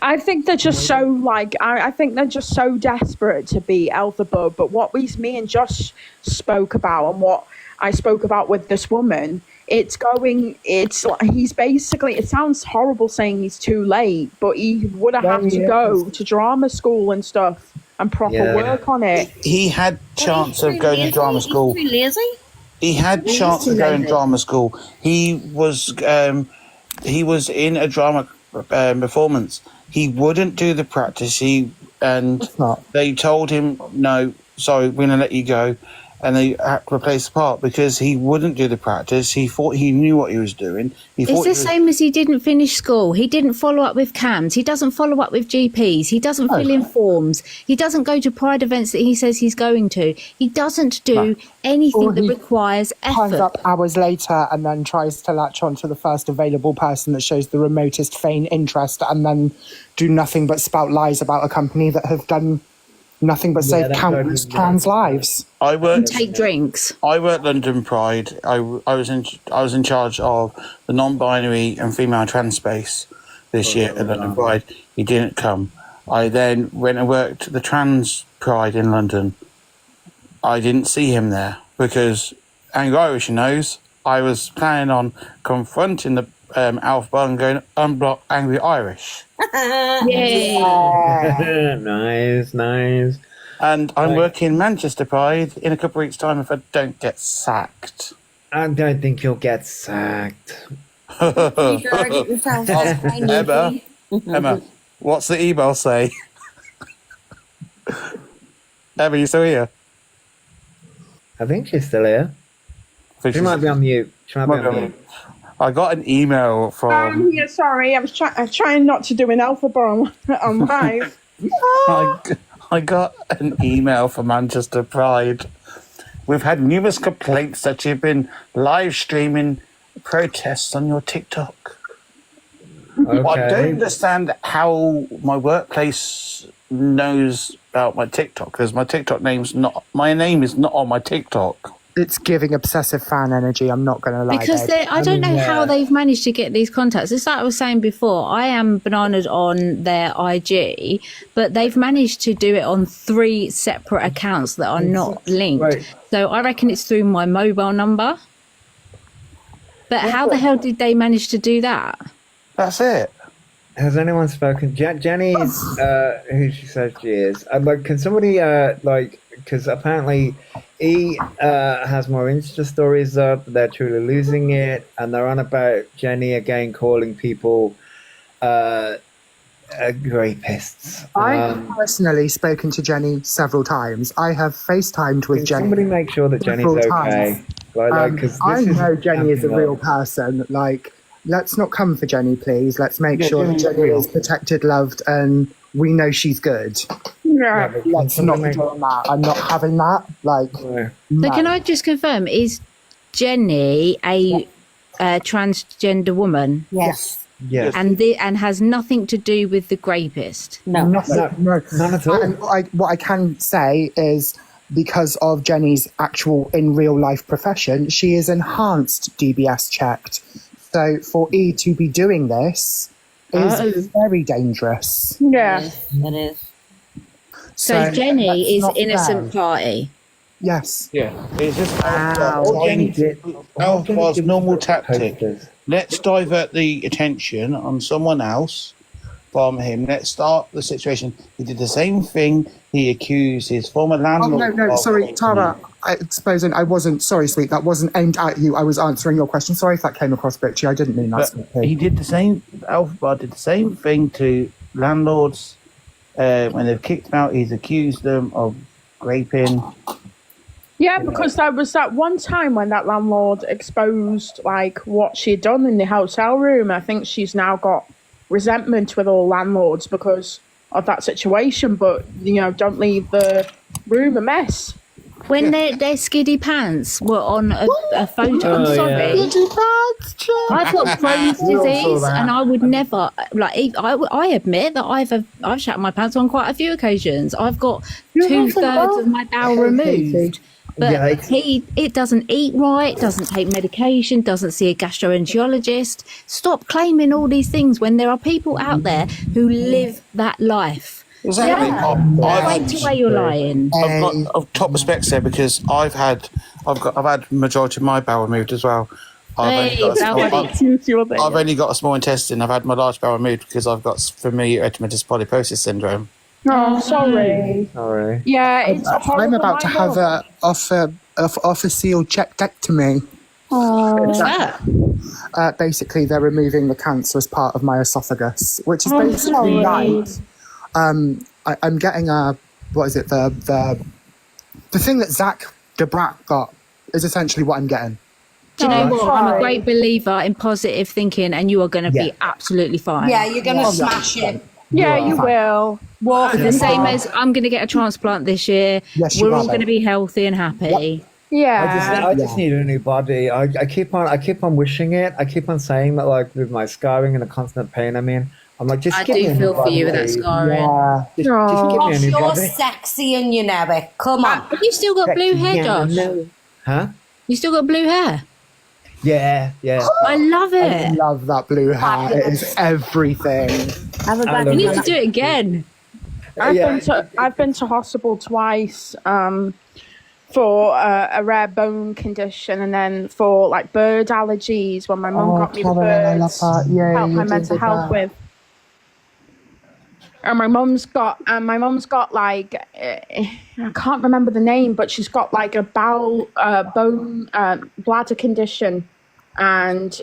I think they're just so like I think they're just so desperate to be Elphaba. But what me and Josh spoke about, and what I spoke about with this woman, it's like he's basically, it sounds horrible saying he's too late, but he would have had to go to drama school and stuff and proper Yeah. work on it. He had chance of going to drama school. He's too lazy. He had chance of going to drama school. He was in a drama performance. He wouldn't do the practice. not. They told him, no, sorry, we're going to let you go. And they had to replace the part because he wouldn't do the practice. He thought he knew what he was doing. It's the same as he didn't finish school. He didn't follow up with CAMs. He doesn't follow up with GPs. He doesn't fill in forms. He doesn't go to Pride events that he says he's going to. He doesn't do anything Or that he requires Turns effort. up hours later and then tries to latch on to the first available person that shows the remotest feign interest, and then do nothing but spout lies about a company that have done nothing but save that countless goes- trans lives. I worked Take drinks. London Pride. I was in charge of the non-binary and female trans space this year at London Pride. He didn't come. I then went and worked the trans Pride in London. I didn't see him there because Angry Irish knows I was planning on confronting the Elphaba and going unblock Angry Irish. Yay. Nice. And I'm working Manchester Pride in a couple of weeks' time if I don't get sacked. I don't think you'll get sacked. You target yourself. That's fine, Emma, Nikki. Emma, what's the email say? Emma, you still here? I think she's still here. I think She she's- might be on mute. She might be on mute. I got an email from. Yeah, sorry, I was trying not to do an Elphaba on live. I got an email from Manchester Pride. We've had numerous complaints that you've been live streaming protests on your TikTok. I don't Okay. understand how my workplace knows about my TikTok because my name is not on my TikTok. It's giving obsessive fan energy. I'm not going to lie. Because babe. I don't know how they've managed to get these contacts. It's like I was saying before, I am bananaed on their IG, but they've managed to do it on 3 separate accounts that are not linked. Right. So I reckon it's through my mobile number. But how the hell did they manage to do that? That's it. Has anyone spoken? Jenny is who she says she is. Like, can somebody because apparently has more Insta stories up. They're truly losing it, and they're on about Jenny again calling people rapists. I've personally spoken to Jenny several times. I have FaceTimed with Can Jenny. somebody make sure that Jenny's several okay? times. Because I know Jenny is a real person. Like, let's not come for Jenny, please. Let's make sure that Jenny is protected, loved, and we know she's good. Yeah. Let's not be doing that. I'm not having that. Like, So can I just confirm, is Jenny a transgender woman? Yes. Yes. And has nothing to do with the rapist? No. no, None at all. And what I can say is, because of Jenny's actual in real life profession, she is enhanced DBS checked. So for E to be doing this is very dangerous. Yeah. It is. So Jenny that's is not innocent fair. party. Yes. Yeah. It's just All Jenny did- all Jenny Alpha's did was normal put tactic. posters. Let's divert the attention on someone else from him. Let's start the situation. He did the same thing. He accused his former Oh, landlord. no, of sorry, raping Tara. him. Exposing, I wasn't, sorry, sweet, that wasn't aimed at you. I was answering your question. Sorry if that came across bitchy. I didn't mean that. But he did the same. Elphaba did the same thing to landlords when they've kicked him out. He's accused them of raping. Yeah, because there was that one time when that landlord exposed like what she'd done in the hotel room. I think she's now got resentment with all landlords because of that situation. But don't leave the room a mess. When their skiddy pants were on a photo, I'm Oh, sorry. yeah. I've got Crohn's saw disease, that. and I would never I admit that I've shat my pants on quite a few occasions. I've got 2/3 of my bowel removed, but Yeah, it doesn't eat right, doesn't take medication, doesn't see a gastroenterologist. Stop claiming all these things when there are people out there who live that life. Exactly. Wait till where you're lying. I've got top respects there because I've had majority of my bowel removed as well. I've only got a small intestine. I've had my large bowel removed because I've got familial edematous polyposis syndrome. Oh, sorry. Sorry. Yeah, it's horrible. I'm about to have a official checkectomy. What's that? Basically, they're removing the cancer as part of my esophagus, which is basically nice. I'm getting what is it? The thing that Zach DeBrat got is essentially what I'm getting. Do you know what? I'm a sorry. great believer in positive thinking, and you are going to be absolutely fine. Yeah, you're going to smash it. Yeah, you will. Walk The same as I'm going to get a transplant this year. Yes, you We're are, all going to babe. be healthy and happy. Yeah. I just need a new body. I keep on wishing it. I keep on saying that, like, with my scarring and the constant pain I'm in. I'm like, just I give me do a new feel for body, you with that please. scarring. Yeah. Just give me a Gosh, new you're body. sexy and you know it. Come on. Have you still got blue hair, Yeah, Josh? no. Huh? You still got blue hair? Yeah. I love I it. love that blue hair. It is everything. I would I You need love to do it again. I've been to hospital twice for a rare bone condition, and then for like bird allergies when my mum got me the Caroline, I love birds. that. Yeah, Help you my did mental that. health with. And my mum's got like I can't remember the name, but she's got like a bowel bone bladder condition, and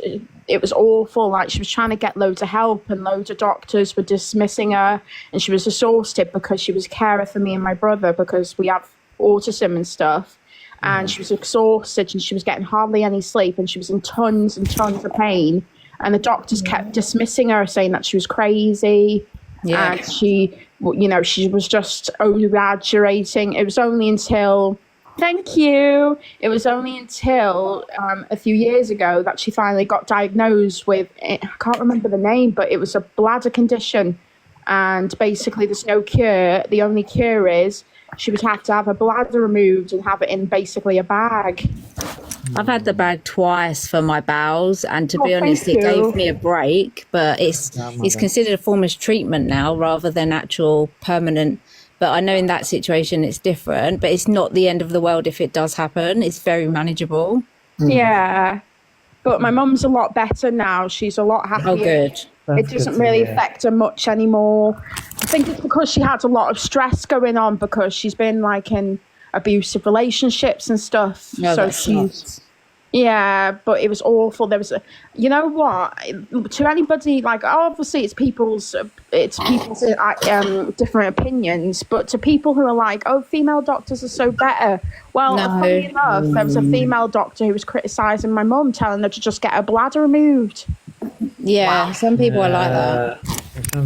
it was awful. Like, she was trying to get loads of help, and loads of doctors were dismissing her, and she was exhausted because she was a carer for me and my brother because we have autism and stuff. And she was exhausted, and she was getting hardly any sleep, and she was in tons and tons of pain. And the doctors kept dismissing her, saying that she was crazy. Yeah. And she was just over-exaggerating. It was only until, thank you, it was only until a few years ago that she finally got diagnosed with, I can't remember the name, but it was a bladder condition. And basically there's no cure. The only cure is she would have to have her bladder removed and have it in basically a bag. I've had the bag twice for my bowels, and to be Oh, honest, thank it you. gave me a break. But it's considered a form of treatment now rather than actual permanent. But I know in that situation it's different. But it's not the end of the world if it does happen. It's very manageable. Yeah. But my mum's a lot better now. She's a lot happier. Oh, good. It That's doesn't good to really hear. affect her much anymore. I think it's because she had a lot of stress going on because she's been like in abusive relationships and stuff. No, So that she's sucks. yeah, but it was awful. There was a, you know what? To anybody, like obviously it's people's different opinions, but to people who are like, oh, female doctors are so better. Well, No. funny enough, there was a female doctor who was criticising my mum, telling her to just get her bladder removed. Yeah, some people are like that.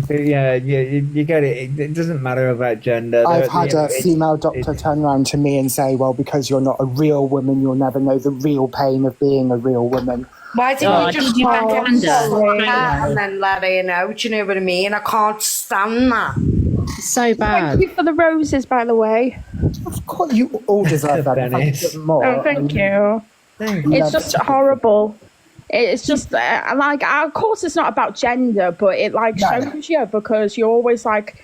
You get it. It doesn't matter about gender. I've They're- had a it's- female doctor turn around to me and say, well, because you're not a real woman, you'll never know the real pain of being a real woman. Why didn't Oh, you just did you call propaganda? her and then let her know? Do you know what I mean? I can't stand that. It's so bad. Thank you for the roses, by the way. Of course, you all deserve that. If I Dennis. could give more. Oh, thank you. Thank you. It's just horrible. It's just like, of course, it's not about gender, but it like shows you because you're always like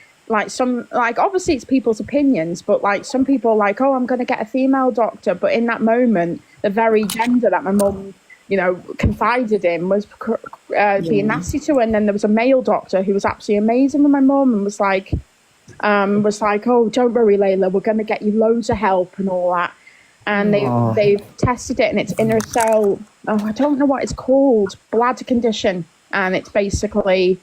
some like obviously it's people's opinions, but like some people are like, oh, I'm going to get a female doctor, but in that moment, the very gender that my mum, confided in was being nasty to her, and then there was a male doctor who was absolutely amazing with my mum and was like, oh, don't worry, Layla, we're going to get you loads of help and all that. And they've tested it, and it's inner cell. Oh, I don't know what it's called. Bladder condition, and it's basically.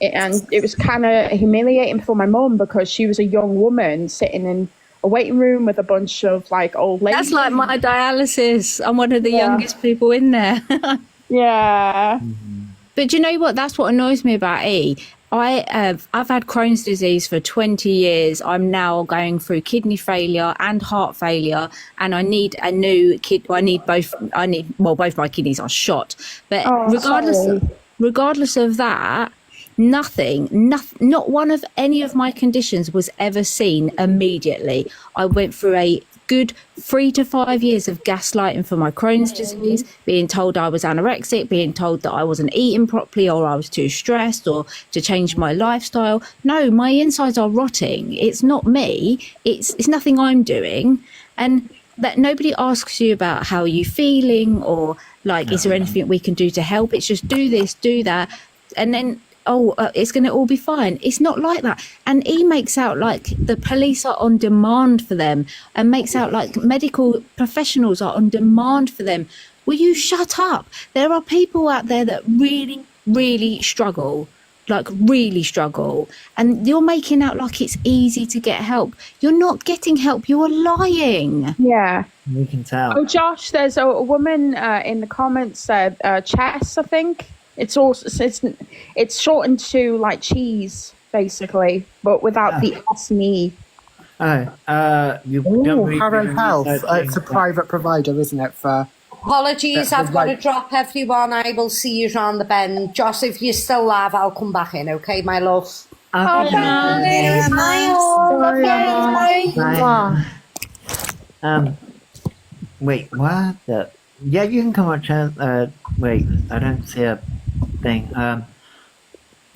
It was kind of humiliating for my mum because she was a young woman sitting in a waiting room with a bunch of like old ladies. That's like my dialysis. I'm one of the youngest people in there. Yeah. But do you know what? That's what annoys me about E. I've had Crohn's disease for 20 years. I'm now going through kidney failure and heart failure, and I need a new both my kidneys are shot. But regardless of that, not one of any of my conditions was ever seen immediately. I went through a good 3 to 5 years of gaslighting for my Crohn's disease, being told I was anorexic, being told that I wasn't eating properly or I was too stressed or to change my lifestyle. No, my insides are rotting. It's not me. It's nothing I'm doing. And that nobody asks you about how you're feeling or like, is there anything we can do to help? It's just do this, do that. And then it's going to all be fine. It's not like that. And he makes out like the police are on demand for them and makes out like medical professionals are on demand for them. Will you shut up? There are people out there that really, really struggle, and you're making out like it's easy to get help. You're not getting help. You're lying. Yeah. We can tell. Oh, Josh, there's a woman in the comments said chess, I think. It's shortened to like cheese, basically, but without the S and E. Harrow Health. It's a private provider, isn't it? For Apologies, I've got to drop everyone. I will see you round the bend. Joss, if you're still live, I'll come back in, okay, my love? Okay. Wait, what? Yeah, you can come on, Chad. Wait, I don't see a thing.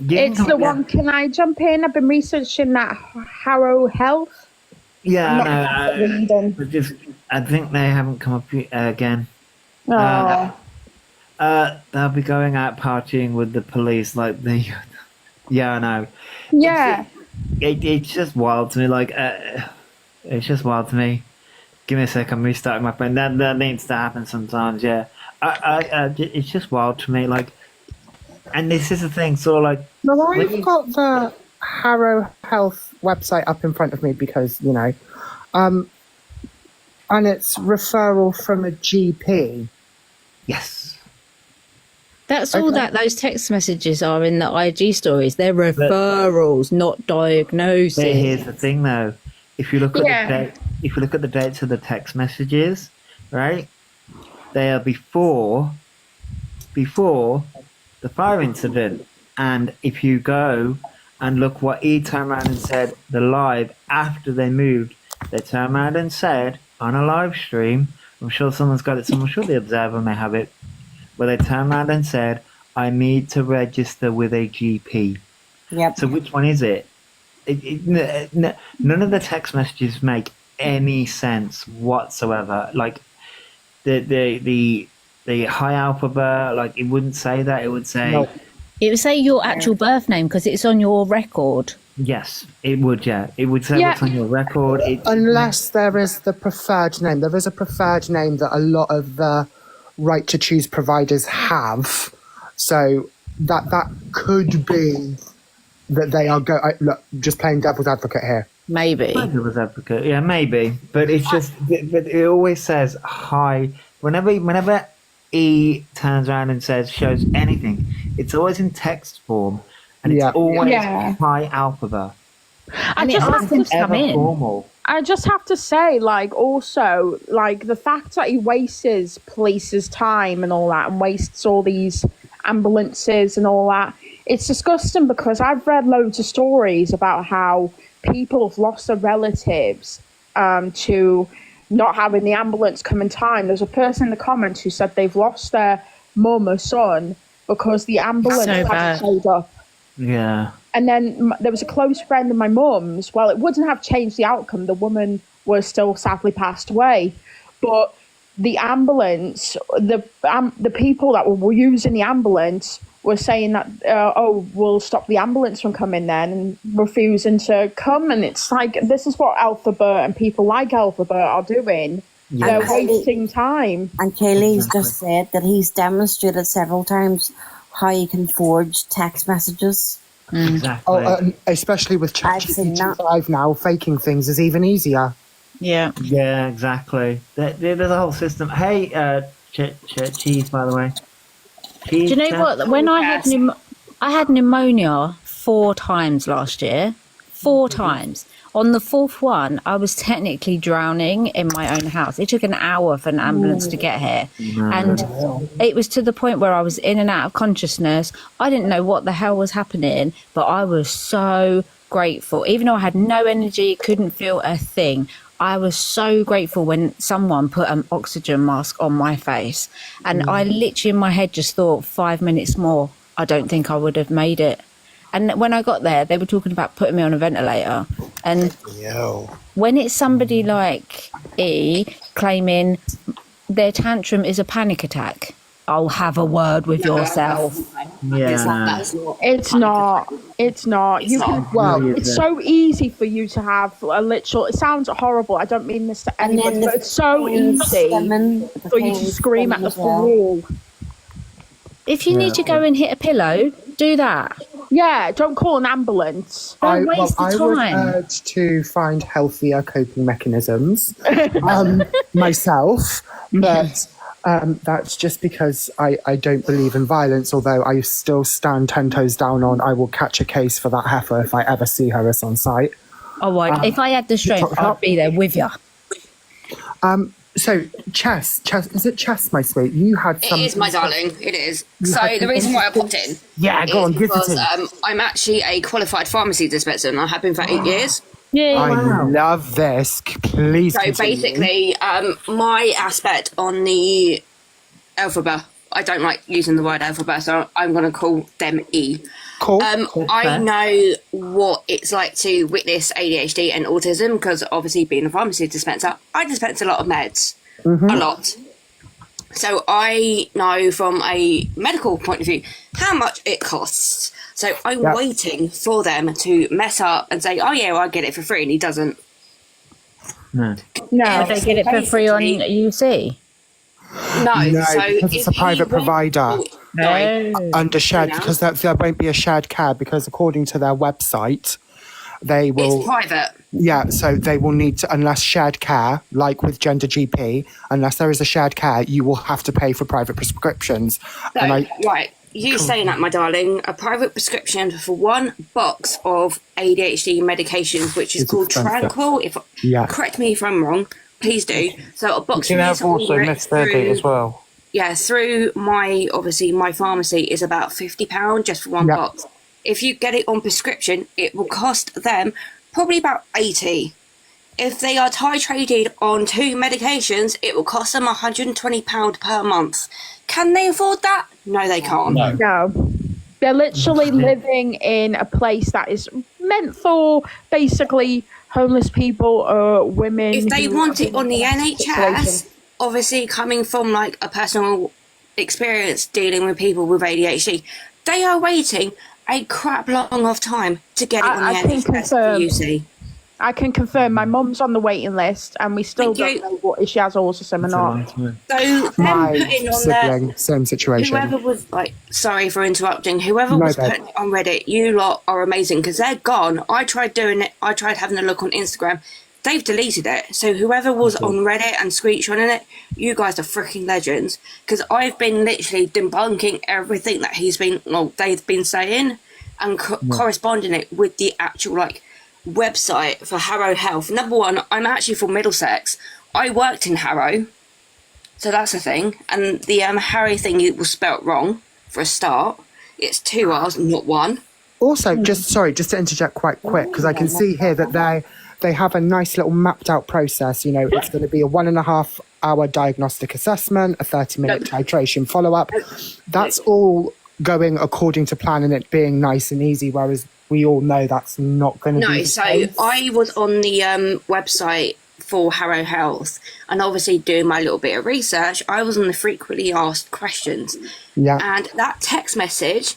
It's the one. Can I jump in? I've been researching that Harrow Health. Yeah, I think they haven't come up again. Oh. They'll be going out partying with the police, like the. Yeah, I know. Yeah. It's just wild to me. Like, it's just wild to me. Give me a sec. I'm restarting my phone. That needs to happen sometimes. Yeah. It's just wild to me. Like, and this is the thing. So, like, well, I've got the Harrow Health website up in front of me because and it's referral from a GP. Yes. That's all that those text messages are in the IG stories. They're referrals, not diagnosis. But here's the thing, though. If you look at the dates of the text messages, right? They are before the fire incident. And if you go and look what he turned around and said, the live after they moved, They turned around and said on a live stream, I'm sure someone's got it, someone sure the Observer may have it, where they turned around and said, I need to register with a GP. Yep. So which one is it? None of the text messages make any sense whatsoever. Like the hi Alphaba, like it wouldn't say that. It would say No. It would say your actual birth name because it's on your record. yes. It would, yeah. It would say Yeah. what's on your record. Unless there is the preferred name. There is a preferred name that a lot of the right to choose providers have. So that could be that they are look, just playing devil's advocate here. Maybe. Devil's advocate, yeah, maybe, but it's just, but it always says hi whenever E turns around and shows anything. It's always in text form, and it's Yeah. always Yeah. hi Alphaba. And it just have hasn't to come in. Formal. I just have to say, like, also, like, the fact that he wastes police's time and all that and wastes all these ambulances and all that, it's disgusting because I've read loads of stories about how people have lost their relatives to not having the ambulance come in time. There's a person in the comments who said they've lost their mum or son because the ambulance So hadn't bad. showed up. Yeah. And then there was a close friend of my mum's. Well, it wouldn't have changed the outcome. The woman was still sadly passed away. But the ambulance, the people that were using the ambulance were saying that, we'll stop the ambulance from coming then, and refusing to come. And it's like, this is what Elphaba and people like Elphaba are doing. Yeah. They're wasting time. And Kaylee's just said that he's demonstrated several times how you can forge text messages. Exactly. Especially with I've seen that. ChatGPT 5 now, faking things is even easier. Yeah. Yeah, exactly. There's a whole system. Hey, Cheese, by the way. Cheese, Do you know what? When I had pneumonia 4 times last year. 4 times. On the 4th one, I was technically drowning in my own house. It took an hour for an ambulance to get here. And it was to the point where I was in and out of consciousness. I didn't know what the hell was happening, but I was so grateful. Even though I had no energy, couldn't feel a thing, I was so grateful when someone put an oxygen mask on my face. And I literally in my head just thought 5 minutes more, I don't think I would have made it. And when I got there, they were talking about putting me on a ventilator. And when it's somebody like E claiming their tantrum is a panic attack, I'll have a word with yourself. Yeah. It's not. It's not. You can. Well, It's so easy for you to have a literal. It sounds horrible. I don't mean this to And then anyone, the but it's so easy for you to scream at the wall. If you need to go and hit a pillow, do that. Yeah, don't call an ambulance. Don't waste the I would time. urge to find healthier coping mechanisms myself, but that's just because I don't believe in violence, although I still stand 10 toes down on I will catch a case for that heifer if I ever see her as on site. Oh, right. If I had the strength, I'd be there with you. So, Chess, is it Chess, my sweet? You had some. It is, my darling. It is. So the reason why I popped in, Yeah, go on, is give it because to me. I'm actually a qualified pharmacy dispenser, and I have been for 8 years. Yeah. I love this. Please. So continue. basically, my aspect on the Elphaba, I don't like using the word Elphaba, so I'm going to call them E. Cool. I know what it's like to witness ADHD and autism because obviously being a pharmacy dispenser, I dispense a lot of meds, a lot. So I know from a medical point of view how much it costs. So I'm waiting for them to mess up and say, oh yeah, well, I get it for free, and he doesn't. No. No, They get it for free on UC. No, No, so because it's a if he private went- provider. Under shared, No. because there won't be a shared care, because according to their website, they will. It's private. Yeah, so they will need to, unless shared care, like with Gender GP, unless there is a shared care, you will have to pay for private prescriptions. So, And right, you saying that, my darling, a private prescription for 1 box of ADHD medications, which is It's called expensive. Tranquil. Correct me if I'm wrong, please do. So a box You can for have this also order Miss 30 through- as well. Yeah, through my pharmacy is about £50 just for 1 Yep. box. If you get it on prescription, it will cost them probably about 80. if they are titrated on 2 medications, it will cost them £120 per month. Can they afford that? No, they can't. No. They're literally living in a place that is meant for basically homeless people or women. If they who want are it on the in a NHS, situation. obviously coming from like a personal experience dealing with people with ADHD, they are waiting a crap long of time to get it on the NHS for UC. I can confirm my mum's on the waiting list and we still don't know what if she has autism or not. So them My putting on sibling, same situation. whoever was like, sorry for interrupting, whoever No, was babe. putting it on Reddit, you lot are amazing because they're gone. I tried doing it, I tried having a look on Instagram. They've deleted it. So whoever was on Reddit and screenshotting it, you guys are freaking legends. Because I've been literally debunking everything that they've been saying and corresponding it with the actual like website for Harrow Health. Number one, I'm actually from Middlesex. I worked in Harrow, so that's a thing. And the Harrow thing was spelt wrong for a start. It's 2 R's, not one. Also, just to interject quite quick, because I can see here that they have a nice little mapped out process. You know, it's going to be a 1.5 hour diagnostic assessment, a 30-minute titration follow up. That's all going according to plan and it being nice and easy, whereas we all know that's not going to be the So case. I was on the website for Harrow Health and obviously doing my little bit of research. I was on the frequently asked questions. Yeah. And that text message,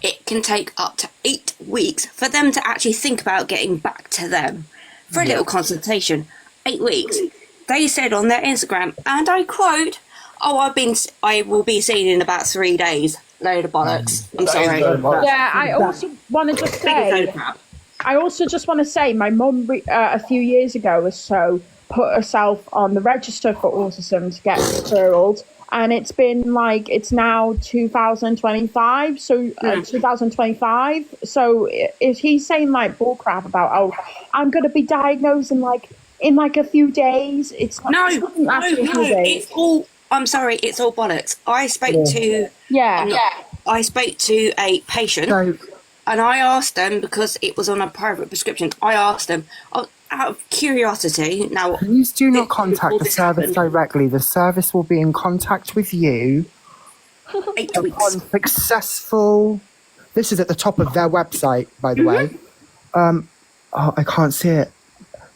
it can take up to 8 weeks for them to actually think about getting back to them for a little consultation. 8 weeks. They said on their Instagram, and I quote, I will be seen in about 3 days. Load of bollocks. I'm sorry. Yeah, I also want to just say, my mum a few years ago or so put herself on the register for autism to get referrals, and it's been like, it's now 2025, so 2025. So if he's saying like bullcrap about, oh, I'm going to be diagnosed in a few days, it's not, it's all. I'm sorry, it's all bollocks. I spoke to a patient, and I asked them, because it was on a private prescription. I asked them out of curiosity. Now, please do not contact the service directly. The service will be in contact with you 8 weeks. upon successful. This is at the top of their website, by the way. I can't see it.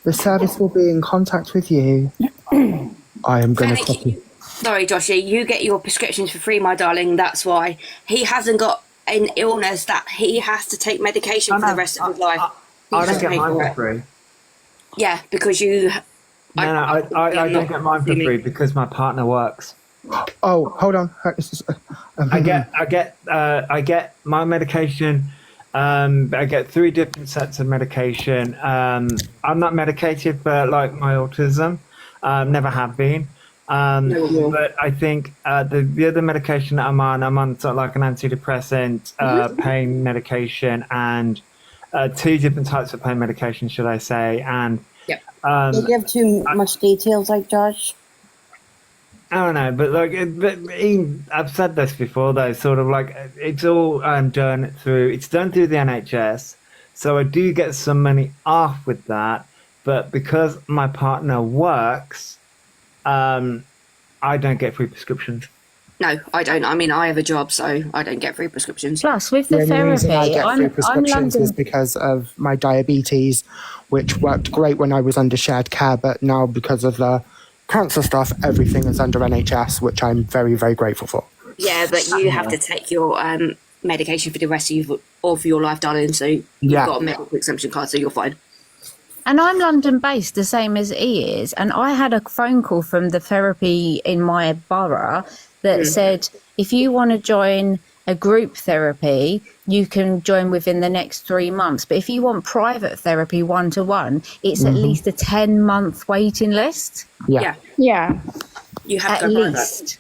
The service will be in contact with you. I am going to copy. Sorry, Joshy, you get your prescriptions for free, my darling. That's why. He hasn't got an illness that he has to take medication for the rest of his life. I don't get mine for free. Yeah, because you... I don't get mine for free because my partner works. Oh, hold on. I get my medication. I get 3 different sets of medication. I'm not medicated for like my autism. Never have been. But I think the other medication that I'm on sort of like an antidepressant, pain medication, and 2 different types of pain medication, should I say? And you give too much details, like Josh. I don't know, but like, I've said this before, though. Sort of like, it's all done through the NHS, so I do get some money off with that. But because my partner works, I don't get free prescriptions. No, I don't. I mean, I have a job, so I don't get free prescriptions. Plus, with the only reason I therapy, get free I'm prescriptions London. is because of my diabetes, which worked great when I was under shared care, but now because of the cancer stuff, everything is under NHS, which I'm very, very grateful for. Yeah, but you have to take your medication for the rest of your life, darling. So you've got a medical exemption card, so you're fine. And I'm London based, the same as E is. And I had a phone call from the therapy in my borough that said, if you want to join a group therapy, you can join within the next 3 months. But if you want private therapy 1-to-1, it's at least a 10-month waiting list. Yeah. You have At to least.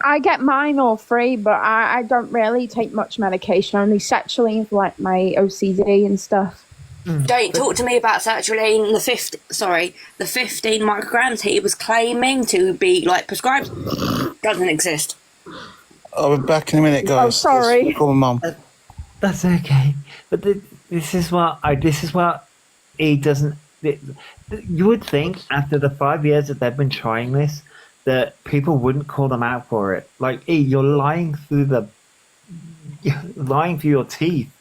I get mine all free, but I don't really take much medication, only sertraline for like my OCD and stuff. Don't talk to me about sertraline. The 15 micrograms he was claiming to be like prescribed doesn't exist. I'll be back in a minute, guys. Oh, sorry. Call my mum. That's okay. But this is what he doesn't th- you would think after the 5 years that they've been trying this, that people wouldn't call them out for it. Like, E, you're lying through your teeth.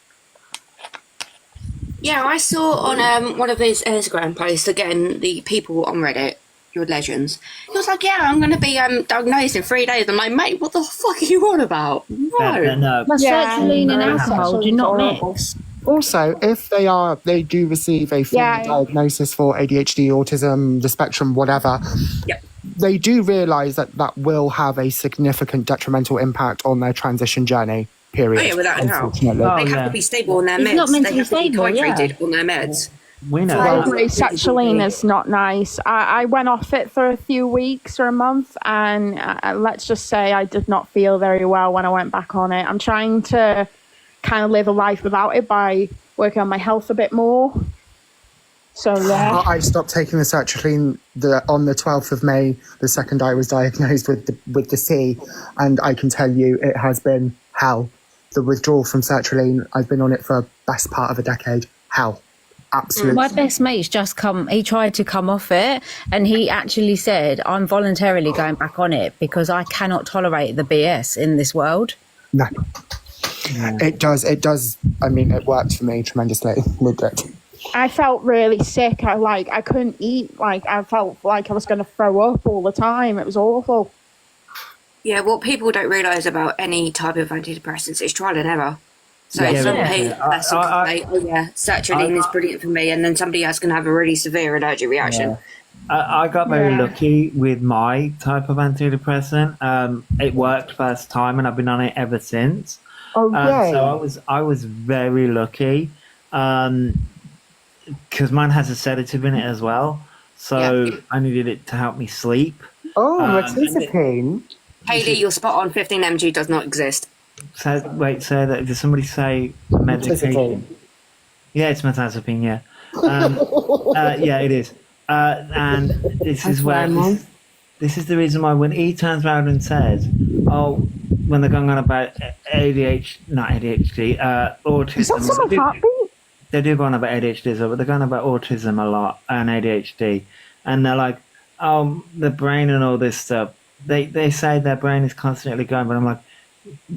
Yeah, I saw on one of his Instagram posts, again, the people on Reddit, your legends. He was like, yeah, I'm going to be diagnosed in 3 days. I'm like, mate, what the fuck are you on about? No. No. That's sertraline and No. alcohol do not mix. Also, if they do receive a full diagnosis for ADHD, autism, the spectrum, whatever, Yep. they do realise that that will have a significant detrimental impact on their transition journey. Period. Oh, yeah, without a doubt. Unfortunately. They have to be stable on their He's meds. not meant they to be have to be stable, yeah. titrated on their meds. We know I that. agree. Sertraline is not nice. I went off it for a few weeks or a month, and let's just say I did not feel very well when I went back on it. I'm trying to kind of live a life without it by working on my health a bit more. So yeah, I stopped taking the sertraline on the 12th of May, the second I was diagnosed with the C, and I can tell you it has been hell. The withdrawal from sertraline, I've been on it for best part of a decade. Hell. Absolutely. My best mate's just he tried to come off it, and he actually said, I'm voluntarily going back on it because I cannot tolerate the BS in this world. No. It does. I mean, it worked for me tremendously. It did. I felt really sick. I couldn't eat. I felt like I was going to throw up all the time. It was awful. Yeah, what people don't realise about any type of antidepressants is trial and error. So Yeah, some yeah. people say, oh yeah, sertraline is brilliant for me, and then somebody else can have a really severe allergic reaction. I got very lucky with my type of antidepressant. It worked first time, and I've been on it ever since. Oh, yay. So I was very lucky, because mine has a sedative in it as well. So I needed it to help me sleep. Oh, metazapine. Hayley, you're spot on. 15 mg does not exist. So wait, so that did somebody say medication? Yeah, it's metazapine. Yeah, yeah, it is. And this is where this is the reason why when he turns around and says, "Oh," when they're going on about not ADHD, autism. Is that someone's heartbeat? They do go on about ADHD as well, but they're going on about autism a lot and ADHD, and they're like, "Oh, the brain and all this stuff." They say their brain is constantly going, but I'm like,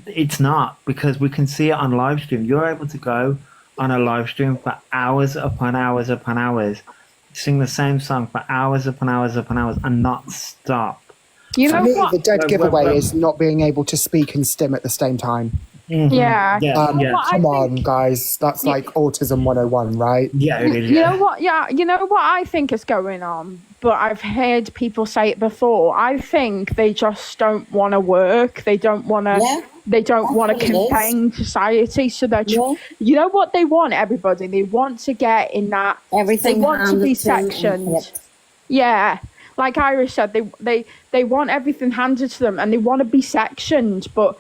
it's not, because we can see it on live stream. You're able to go on a live stream for hours upon hours upon hours, sing the same song for hours upon hours upon hours and not stop. You For know me, what? the dead giveaway is not being able to speak and stim at the same time. Mm-hmm. Yeah. Come on, guys. That's like autism 101, right? Yeah, it is. You know what? Yeah, you know what I think is going on, but I've heard people say it before. I think they just don't want to work. They don't want to. Yeah. They don't want to That's what it is. contain society. So they're. Yeah. You know what they want? Everybody. They want to get in that. Everything They want to be handed to them. sectioned. Yeah. Like Iris said, they want everything handed to them, and they want to be sectioned, but.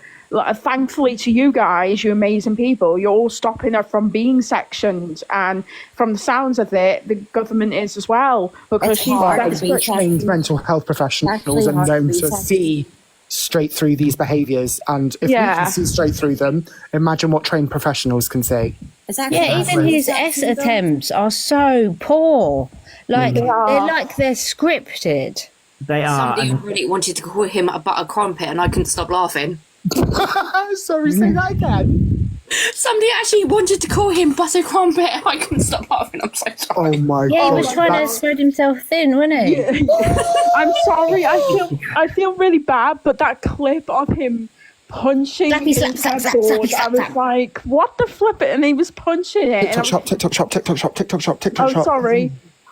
Thankfully to you guys, you amazing people, you're all stopping her from being sectioned, and from the sounds of it, the government is as well, because It's she's hard to be desperate. Trained mental health professionals Actually, are hard to known be to sectioned. see straight through these behaviours, and if we Yeah. can see straight through them, imagine what trained professionals can see. It's actually Yeah, even his S attempts are so poor. Like they're scripted. They are. Somebody and really wanted to call him a butter crumpet, and I couldn't stop laughing. Sorry, say that again. Somebody actually wanted to call him butter crumpet, and I couldn't stop laughing. I'm so sorry. Oh my Yeah, he god. was trying to that's- spread himself thin, wasn't he? I'm sorry, I feel really bad, but that clip of him punching Slappy, slap, the slap, slap, headboard, slappy, slap, I was slap. like, what the flip it? And he was punching it. And I TikTok was, shop, TikTok shop, TikTok shop, TikTok shop, TikTok oh, shop.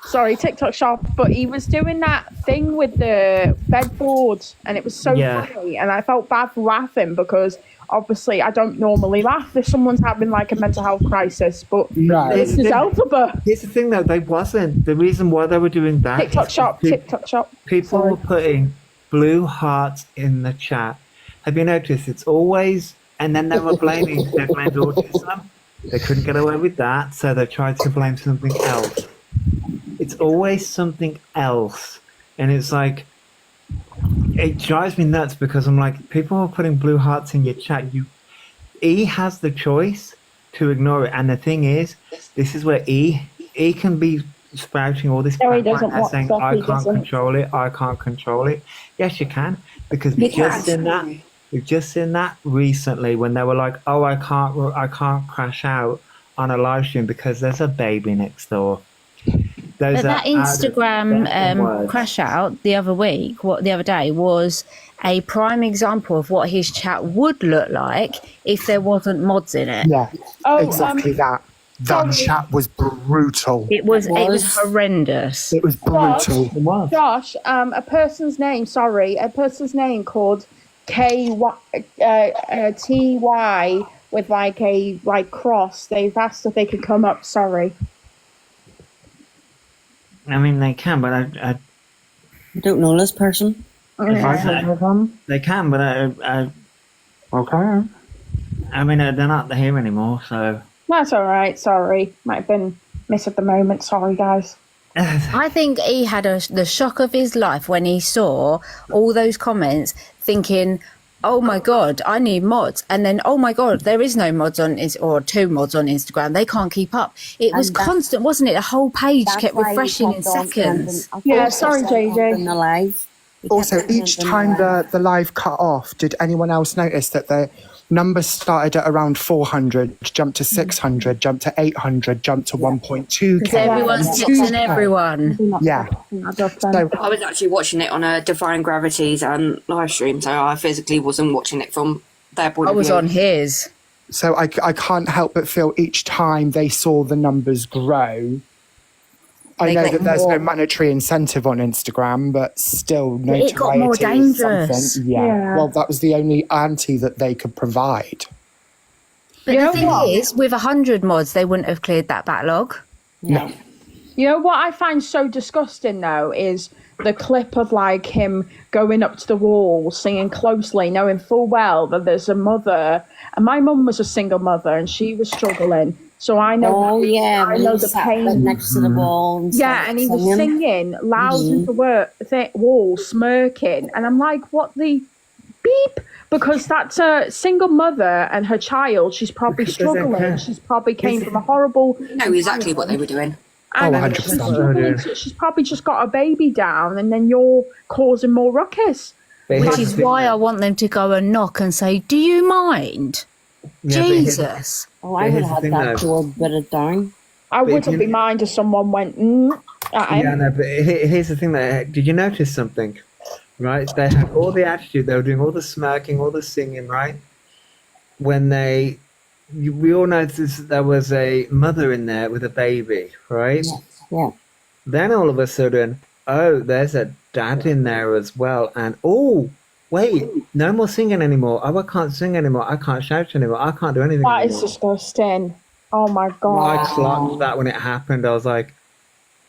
sorry, TikTok shop. But he was doing that thing with the bedboard, and it was so Yeah. funny. And I felt bad for laughing because obviously I don't normally laugh if someone's having like a mental health crisis. But Right. this is Elphaba. here's the thing, though, they wasn't. The reason why they were doing that. TikTok is shop, because TikTok shop. People Sorry. were putting blue hearts in the chat. Have you noticed? It's always, and then they were blaming they blamed autism. They couldn't get away with that, so they tried to blame something else. It's always something else, and it's like, it drives me nuts because I'm like, people are putting blue hearts in your chat. E has the choice to ignore it, and the thing is, this is where E can be spouting all this No, he crap right doesn't. now What saying, stuff I he can't doesn't. control it, I can't control it. Yes, you can, because You we've just can. seen that. We've just seen that recently when they were like, "Oh, I can't crash out on a live stream because there's a baby next door." Those But are that Instagram words. crash out the other day was a prime example of what his chat would look like if there wasn't mods in it. Yeah, Oh, exactly that. That sorry. chat was brutal. It was horrendous. It was brutal. It was. Josh, a person's name called TY with like a cross. They've asked if they could come up. Sorry. I mean, they can, but I don't know this person. they can, but Okay. I mean, they're not here anymore, so. That's all right. Sorry, might have been miss at the moment. Sorry, guys. I think he had the shock of his life when he saw all those comments, thinking, "Oh my god, I need mods," and then, "Oh my god, there is no mods on or 2 mods on Instagram. They can't keep up." It was constant, wasn't it? The whole page kept refreshing in seconds. Yeah, sorry, JJ. In the live. Also, each time the live cut off, did anyone else notice that the numbers started at around 400, jumped to 600, jumped to 800, jumped to 1.2k? Because everyone's texting everyone. Yeah. So, I was actually watching it on a Defying Gravity's live stream, so I physically wasn't watching it from their point I of was view. on his. so I can't help but feel each time they saw the numbers grow. I They know got that there's more- no monetary incentive on Instagram, but still, It got more notoriety is dangerous. something. Yeah. Well, that was the only ante that they could provide. But You the know thing what? is, with 100 mods, they wouldn't have cleared that backlog. No. You know what I find so disgusting though is the clip of like him going up to the wall, singing closely, knowing full well that there's a mother. And my mum was a single mother, and she was struggling. So I know. Oh yeah, I when know he the sat pain. next to the wall. And Yeah, and he was singing loud into the wall, smirking, and I'm like, "What the beep?" Because that's a single mother and her child. She's probably Because they don't struggling. care. She's probably came from a horrible. know exactly what they were doing. And 100%. she's struggling, so she's probably just got a baby down, and then you're causing more ruckus. But Which here's is the why thing, I want them to go and knock and say, "Do you mind?" yeah, but here's- Jesus. Oh, I would here's the have thing, that though. door bitted down. I But wouldn't you- be mind if someone went at him. Yeah, no, but here's the thing. Did you notice something? Right, they had all the attitude. They were doing all the smirking, all the singing. Right, when we all noticed that there was a mother in there with a baby. Right. Yeah. Then all of a sudden, oh, there's a dad in there as well, and oh, wait, no more singing anymore. Oh, I can't sing anymore. I can't shout anymore. I can't do anything That is anymore. disgusting. Oh my god. I clocked that when it happened. I was like,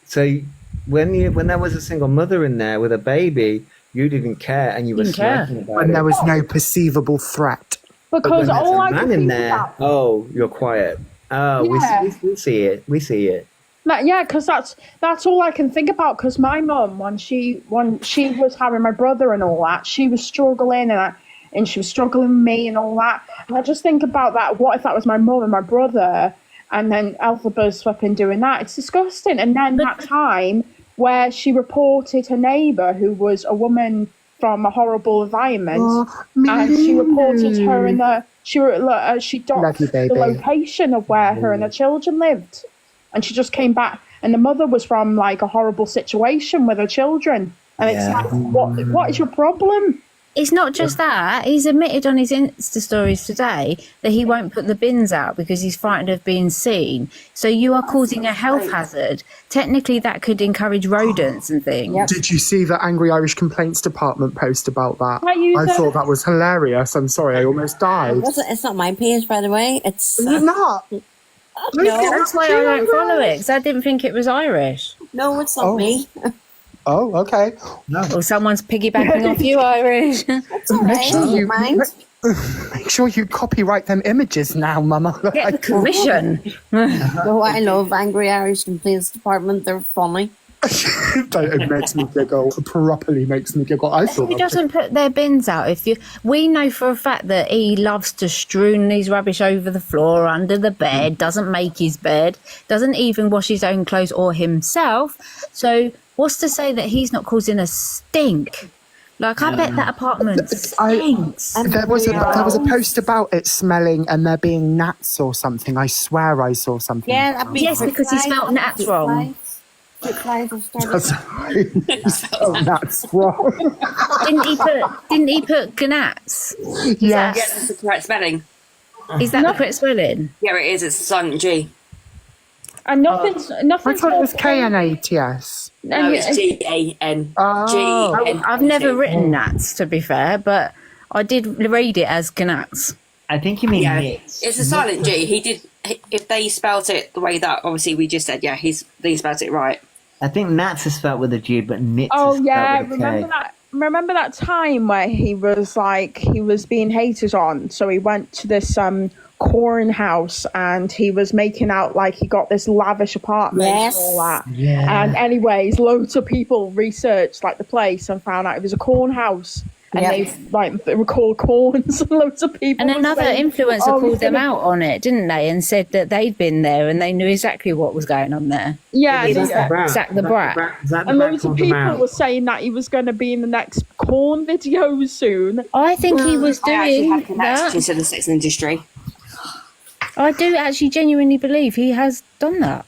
so when there was a single mother in there with a baby, you didn't care and you were Didn't care. smirking about When it. there was no perceivable threat. But Because when there's all a I man can in think there, about, oh, you're quiet. Oh, Yeah. we see it. We see it. yeah, because that's all I can think about. Because my mum, when she was having my brother and all that, she was struggling and she was struggling with me and all that. And I just think about that. What if that was my mum and my brother, and then Elphaba's flipping doing that? It's disgusting. And then that time where she reported her neighbour, who was a woman from a horrible environment, and she reported her in the she doxed Love you, the baby. location of where her and her children lived, and she just came back, and the mother was from like a horrible situation with her children, and it's Yeah. like, what is your problem? It's not just that. He's admitted on his Insta stories today that he won't put the bins out because he's frightened of being seen. So you are causing a health hazard. Technically, that could encourage rodents and things. Yep. Did you see the Angry Irish Complaints Department post about that? I thought that was hilarious. I'm sorry, I almost died. It's not my page, by the way. It's Is it not? no, That's why I don't follow it, because I didn't think it was Irish. no, it's not Oh. me. Oh, okay. Or someone's piggybacking off you, Irish. It's all right. I don't mind. Make sure you copyright them images now, Mama. Get the commission. No, I love Angry Irish Complaints Department. They're funny. It makes me giggle. It properly makes me giggle. I thought He doesn't put their bins out. We know for a fact that he loves to strewn his rubbish over the floor, under the bed, doesn't make his bed, doesn't even wash his own clothes or himself. So what's to say that he's not causing a stink? Like, I bet that apartment stinks. There was a post about it smelling and there being gnats or something. I swear I saw something. Yeah, that'd be Yes, because he smelt gnats wrong. That's right. That's wrong. Didn't he put gnats? Yes. Yeah, that's the correct spelling. Is that the correct spelling? Yeah, it is. It's a silent G. And nothing's I thought it was KNATS. No, it's GAN. Oh. G-A-N. I've never written gnats, to be fair, but I did read it as gnats. I think you mean Yeah, nits. it's a silent G. He did. If they spelt it the way that obviously we just said, yeah, they spelt it right. I think nats is spelled with a G, but nits Oh is spelled yeah, with a K. remember that time where he was being hated on, so he went to this corn house and he was making out like he got this lavish apartment and all that. Yeah. And anyways, loads of people researched like the place and found out it was a corn house. And they recalled corns and loads of people. And another influencer called them out on it, didn't they? And said that they'd been there and they knew exactly what was going on there. Yeah, Zach the Brat. and loads of people were saying that he was going to be in the next corn video soon. I think he was I actually doing have connections that. to the sex industry. I do actually genuinely believe he has done that.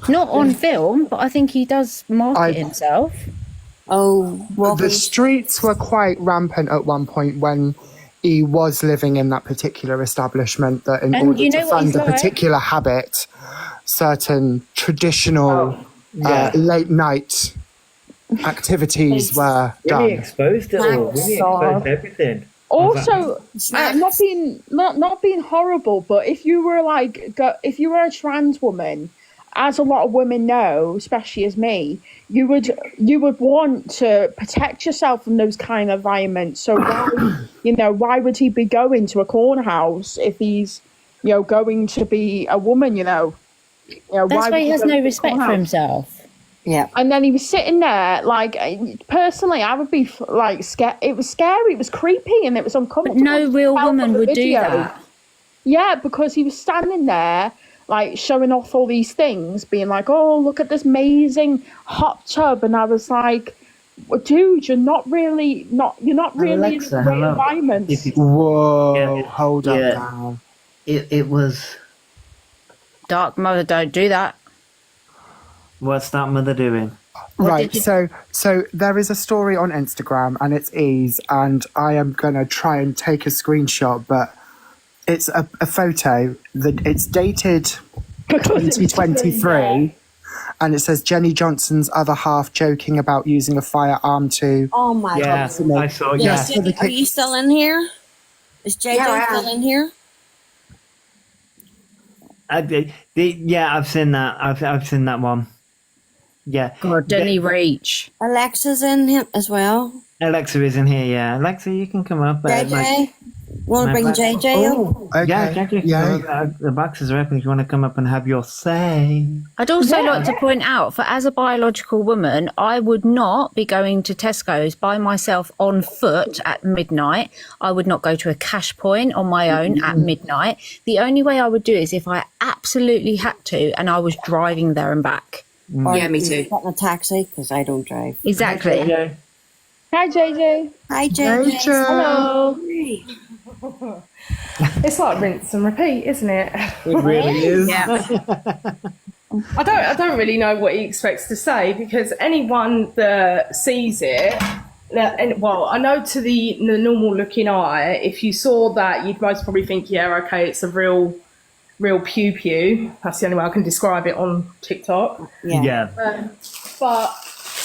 Not on film, but I think he does market himself. Oh, well, The streets were quite rampant at one point when he was living in that particular establishment, that in And order you know to what fund he's a like? particular habit, certain traditional late night activities were done. Really exposed it all. Really exposed everything. Also, not being horrible, but if you were if you were a trans woman, as a lot of women know, especially as me, you would want to protect yourself from those kind of environments. So why would he be going to a corner house if he's going to be a woman? That's why he has no respect for himself. yeah. And then he was sitting there, like, personally, I would be, like, scared. It was scary, it was creepy, and it was uncomfortable. But no real Tell woman from the would do video. that. Yeah, because he was standing there, like, showing off all these things, being like, oh, look at this amazing hot tub. And I was like, well, dude, you're not really Alexa, in a great hello. environment. Whoa, Yeah. hold up Yeah. now. It was. Dark mother, don't do that. What's that mother doing? Right, did you- so there is a story on Instagram and it's Ease, and I am gonna try and take a screenshot, but it's a photo that it's dated 2023, and it says Jenny Johnson's other half joking about using a firearm to. Oh my Yeah, God. I saw. Yes, Yeah, are you still in here? Is JJ Yeah, I am. still in here? I've seen that. I've seen that one. Yeah. God, don't he reach? Alexa's in here as well. Alexa is in here. Yeah, Alexa, you can come up. JJ? Want to bring JJ up? Okay. Yeah, Jackie, the boxes are open if you want to come up and have your say. I'd also like to point out, for as a biological woman, I would not be going to Tesco's by myself on foot at midnight. I would not go to a cash point on my own at midnight. The only way I would do is if I absolutely had to and I was driving there and back. Or Yeah, me too. Getting a taxi because I don't drive. Exactly. Yeah. Hi, JJ. Hi, JJ. Hello. It's like rinse and repeat, isn't it? It really is. Yeah. I don't really know what he expects to say, because anyone that sees it, well, I know to the normal looking eye, if you saw that, you'd most probably think, yeah, okay, it's a real pew pew. That's the only way I can describe it on TikTok. Yeah. But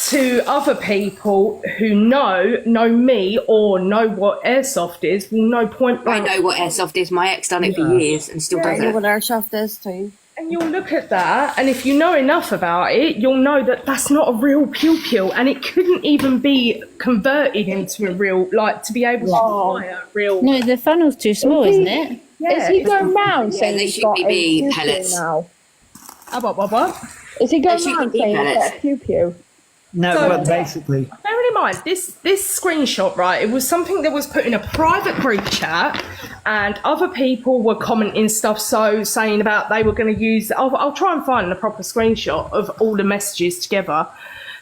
to other people who know me or know what airsoft is, will know point I blank. know what airsoft is. My ex done it for years and still I does know it. what airsoft is too. And you'll look at that, and if you know enough about it, you'll know that that's not a real pew-pew, and it couldn't even be converted into a real, like, to be able to fire a real... No, the funnel's too small, isn't it? Yeah, Is he going round saying they he's should got be a pew-pew pellets. now? What? Is he going shoot around the saying deep he's got a pew pew? No, So- but basically, Bearing in mind, this screenshot, right, it was something that was put in a private group chat, and other people were commenting stuff, so saying about they were going to use, I'll try and find a proper screenshot of all the messages together,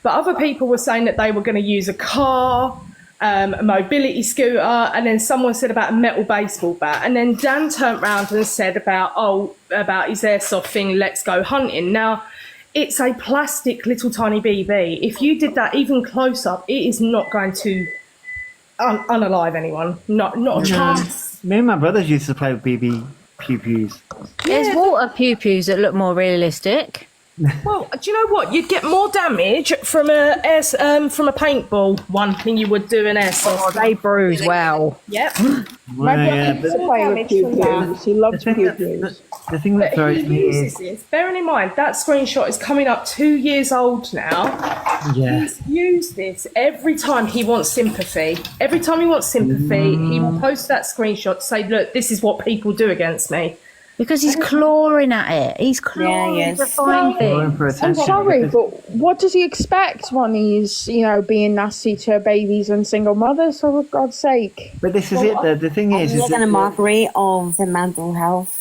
but other people were saying that they were going to use a car, a mobility scooter, and then someone said about a metal baseball bat, and then Dan turned round and said about his airsoft thing, let's go hunting. Now, it's a plastic little tiny BB. If you did that even close up, it is not going to unalive anyone. Not a chance. me and my brothers used to play with BB pew pews. There's water pew pews that look more realistic. Well, do you know what? You'd get more damage from a paintball one than you would do an airsoft. Oh, they bruise well. Yep. My Well, yeah, brother used to play with pew pews. He loves the thing pew that, pews. the thing that But throws he me uses is, this. Bearing in mind that screenshot is coming up 2 years old now. yeah, He's used this every time he wants sympathy. Every time he wants sympathy, he will post that screenshot to say, "Look, this is what people do against me." Because he's clawing at it. He's clawing yes. to find going things. for I'm attention. sorry, because- but what does he expect when he's, being nasty to babies and single mothers, for God's sake? But this is it. The thing is Making a that, mockery of the mental health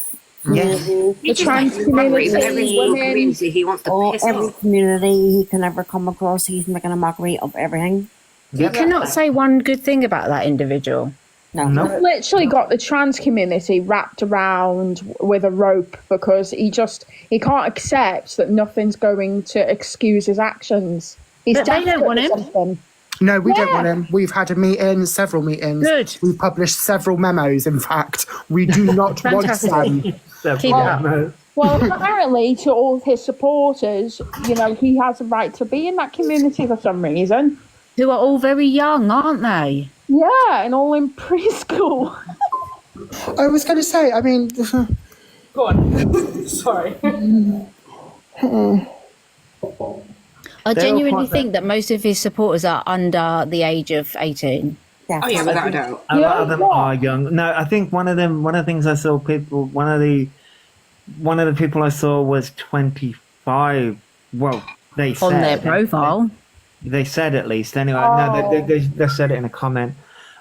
yes, community. He just trans makes mockery of community, every single women, community he wants to Or piss every off. community he can ever come across, he's making a mockery of everything. You cannot say one good thing about that individual. No. No. literally got the trans community wrapped around with a rope because he can't accept that nothing's going to excuse his actions. He's But they don't desperate want for him. something. No, we don't Yeah. want him. We've had a meeting, several meetings. Good. We've published several memos, in fact. We do not want Fantastic. Sam. Keep it up. Well, apparently, to all of his supporters, he has a right to be in that community for some reason. Who are all very young, aren't they? Yeah, and all in preschool. I was going to say, I mean, Go on. Sorry. I They're all genuinely quite- think that most of his supporters are under the age of 18. Oh yeah, without a doubt. a lot of Yeah, them what? are young. No, I think one of the things I saw people, one of the people I saw was 25. Well, they On said their profile. They said at least anyway. No, they said it in a comment.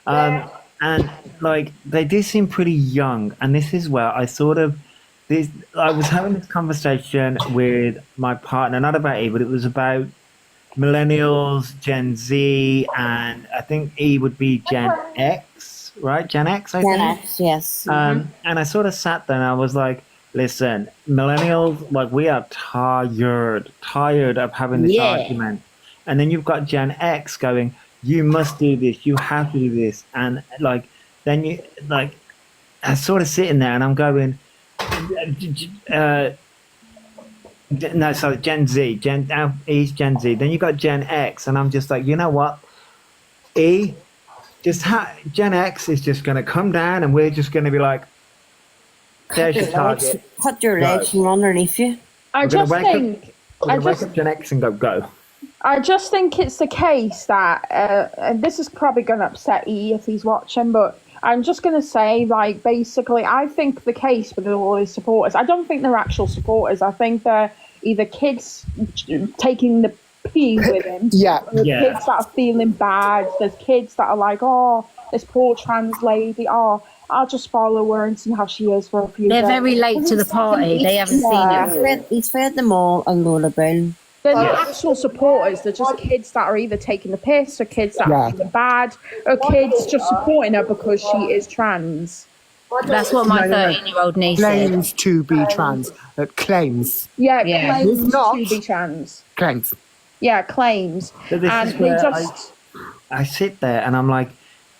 And like they do seem pretty young. And this is where I was having this conversation with my partner, not about E, but it was about millennials, Gen Z, and I think E would be Gen X, right? Gen X, I Gen think. X, yes. And I sort of sat there and I was like, listen, millennials, like we are tired of having this Yeah. argument. And then you've got Gen X going, you must do this, you have to do this. And like, then you, like, I sort of sitting there and I'm going, no, sorry, Gen Z. E's Gen Z. Then you got Gen X, and I'm just like, you know what? Gen X is just going to come down, and we're just going to be like, there's your target. Cut your legs from underneath you. I We're just gonna wake think. We're I going to wake just up Gen X and go. I just think it's the case that, and this is probably going to upset E if he's watching, but I'm just going to say, like, basically, I think the case with all his supporters, I don't think they're actual supporters. I think they're either kids taking the pee with him, yeah. or Yeah. kids that are feeling bad. There's kids that are like, oh, this poor trans lady, oh, I'll just follow her and see how she is for a few They're days. very late to the party. They haven't seen Yeah. it. He's fed them all a load of bull. They're not actual supporters. They're just kids that are either taking the piss, or kids that Yeah. are feeling bad, or kids just supporting her because she is trans. That's what my No. 13-year-old niece said. Claims to be trans. Yeah, Yeah. claims He's not. to be trans. Claims. Yeah, claims. But this And is they where just... I sit there and I'm like,